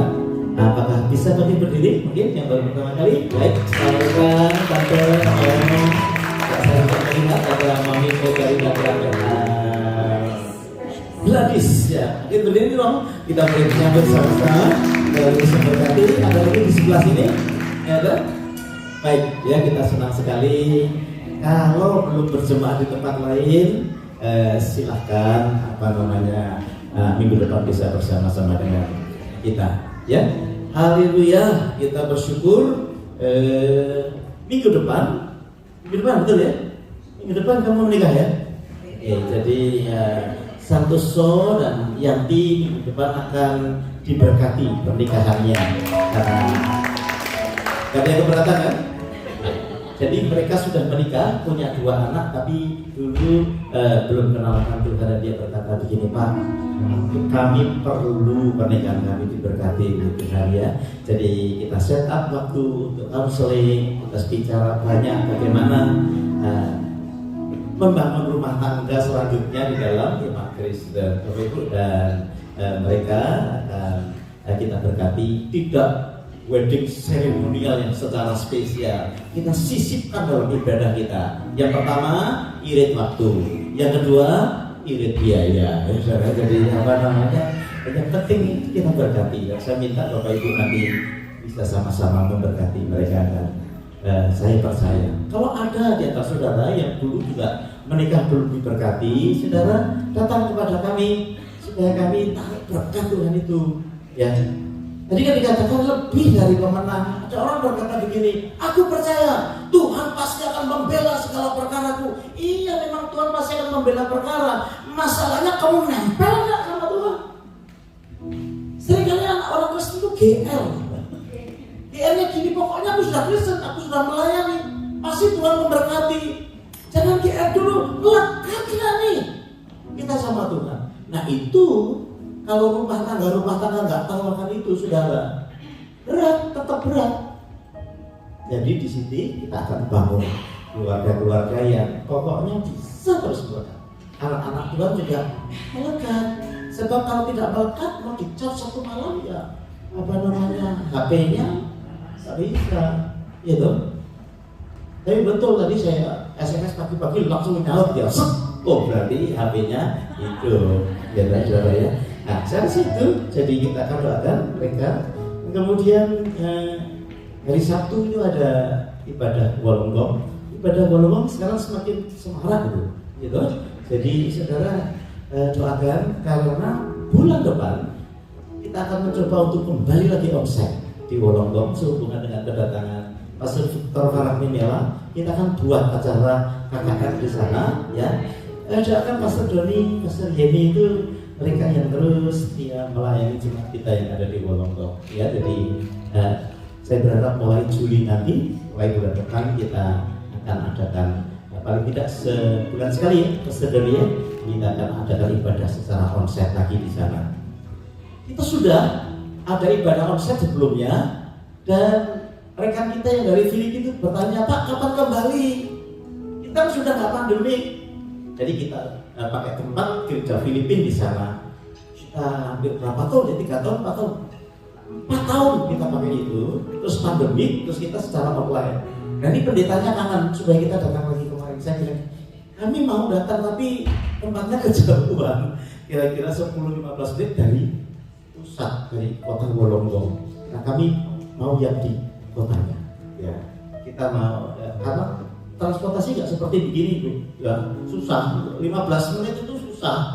S6: Apakah bisa bagi berdiri? Mungkin yang baru pertama kali. Baik, selamat datang Tante Mami. Saya melihat ada Mami dari Gladys ya, mungkin berdiri dong. Kita boleh menyambut sama-sama. Ada lagi di sebelah sini, ya ada. Baik, ya kita senang sekali. Kalau belum berjemaah di tempat lain, silahkan minggu depan bisa bersama-sama dengan kita. Ya, haleluya. Kita bersyukur. Minggu depan betul ya? Minggu depan kamu menikah ya? Jadi Santoso dan Yanti minggu depan akan diberkati pernikahannya karena gak ada yang keberatan kan? Jadi mereka sudah menikah, punya 2 anak, tapi dulu belum kenalkan Tuhan dan dia berkata begini, Pak, kami perlu pernikahan kami diberkati Tuhan ya. Jadi kita set up waktu untuk counseling, kita bicara banyak bagaimana membangun rumah tangga selanjutnya di dalam iman Kristen, Bapak Ibu, dan mereka akan kita berkati. Tidak wedding seremonial yang secara spesial, kita sisipkan dalam ibadah kita. Yang pertama irit waktu, yang kedua irit biaya. Jadi yang penting kita berkati. Saya minta Bapak Ibu nanti bisa sama-sama memberkati mereka kan. Saya percaya kalau ada di antara saudara yang dulu juga menikah belum diberkati, saudara datang kepada kami supaya kami tarik berkat Tuhan itu ya. Tadi kan dikatakan lebih dari pemenang. Ada orang berkata begini, aku percaya Tuhan pasti akan membela segala perkaraku. Iya, memang Tuhan pasti akan membela perkara. Masalahnya kamu nempel gak sama Tuhan? Seringkali anak orang Kristen itu GR. GR-nya gini, pokoknya aku sudah Kristen, aku sudah melayani, pasti Tuhan memberkati. Jangan GR dulu, lekatlah nih kita sama Tuhan. Nah itu kalau rumah tangga nggak tahu akan itu, saudara, berat, tetap berat. Jadi di sini kita akan bangun keluarga-keluarga yang pokoknya bisa terus berkat. Anak-anak Tuhan juga melekat. Sebab kalau tidak melekat mau dicas satu malam ya HP-nya nggak bisa, gitu. Tapi betul tadi saya SMS pagi-pagi langsung nyaut ya, oh berarti HP-nya itu, ya ya. Nah, saya situ, jadi kita akan doakan mereka. Kemudian hari Sabtu itu ada ibadah Wolonggong. Ibadah Wolonggong sekarang semakin semarak gitu. Jadi saudara doakan karena bulan depan kita akan mencoba untuk kembali lagi omset di Wolonggong sehubungan dengan kedatangan Pastor Victor Faramimela. Kita akan buat acara KKR di sana, ya. Doakan Pastor Doni, Pastor Yeni itu mereka yang terus dia melayani jemaat kita yang ada di Wolonggong, ya. Jadi saya berharap mulai Juli nanti, mulai bulan depan kita akan adakan paling tidak sebulan sekali ya, Pastor Doni ya, kita akan adakan ibadah secara onsite lagi di sana. Kita sudah ada ibadah onsite sebelumnya dan rekan kita yang dari Filipina itu bertanya, Pak kapan kembali? Kita sudah nggak pandemi. Jadi kita pakai tempat gereja Filipina di sana. Kita hampir berapa tahun? Ya 3 tahun, 4 tahun. 4 tahun kita pakai itu. Terus pandemi, terus kita secara online. Nah ini pendetanya kangen supaya kita datang lagi kemarin. Saya bilang, kami mau datang tapi tempatnya kejauhan. Kira-kira 10-15 menit dari pusat, dari kota Wolonggong. Nah kami mau yang di kotanya. Ya, kita mau karena transportasi nggak seperti begini Bu, ya susah. 15 menit itu susah.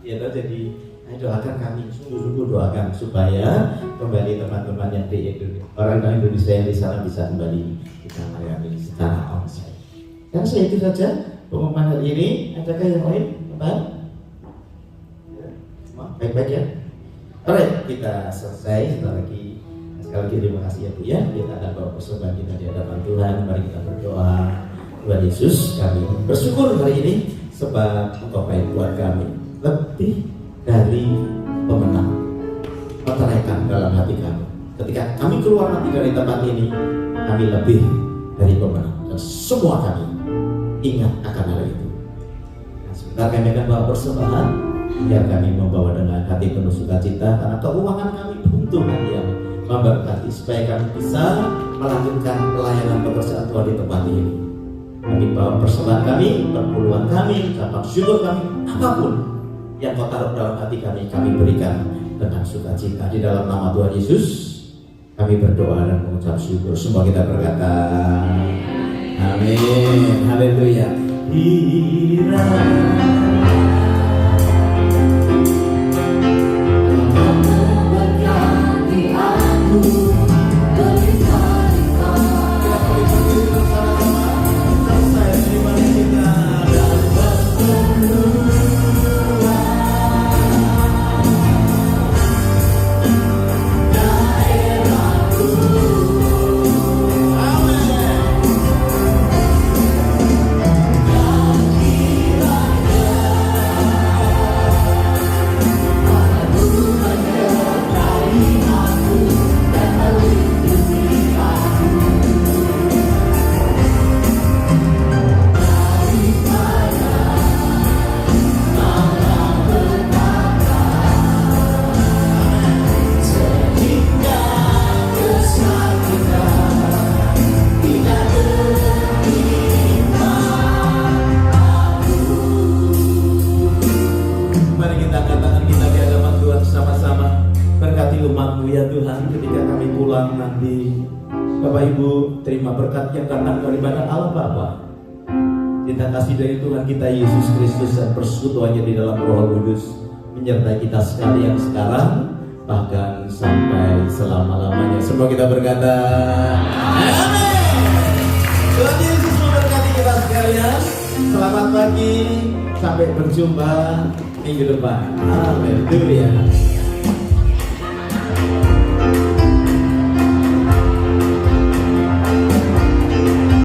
S6: Ya, jadi doakan kami, sungguh-sungguh doakan supaya kembali teman-teman yang di Indonesia, orang Indonesia yang di sana bisa kembali kita melayani secara onsite. Dan saya itu saja pengumuman hari ini. Adakah yang lain? Baik-baik ya. Alright, kita selesai. Setelah lagi sekali lagi terima kasih ya Bu ya. Kita akan bawa persembahan kita di hadapan Tuhan. Mari kita berdoa. Tuhan Yesus, kami bersyukur hari ini sebab Engkau baik buat kami, lebih dari pemenang. Meteraikan dalam hati kami. Ketika kami keluar nanti dari tempat ini, kami lebih dari pemenang. Dan semua kami ingat akan hal itu. Nah, sebentar kami akan bawa persembahan. Biar kami membawa dengan hati penuh sukacita karena keuangan kami butuh yang memberkati supaya kami bisa melanjutkan pelayanan pekerjaan Tuhan di tempat ini. Kami bawa persembahan kami, perpuluhan kami, ucapan syukur kami, apapun yang Kau taruh dalam hati kami berikan dengan sukacita di dalam nama Tuhan Yesus. Kami berdoa dan mengucap syukur. Semua kita berkata, amin, haleluya. Nanti Bapak Ibu terima berkat yang datang daripada Allah Bapa, cinta kasih dari Tuhan kita Yesus Kristus dan persekutuannya di dalam Roh Kudus menyertai kita sekalian sekarang bahkan sampai selama-lamanya. Semua kita berkata amin. Tuhan Yesus memberkati kita sekalian. Selamat pagi, sampai berjumpa minggu depan. Haleluya.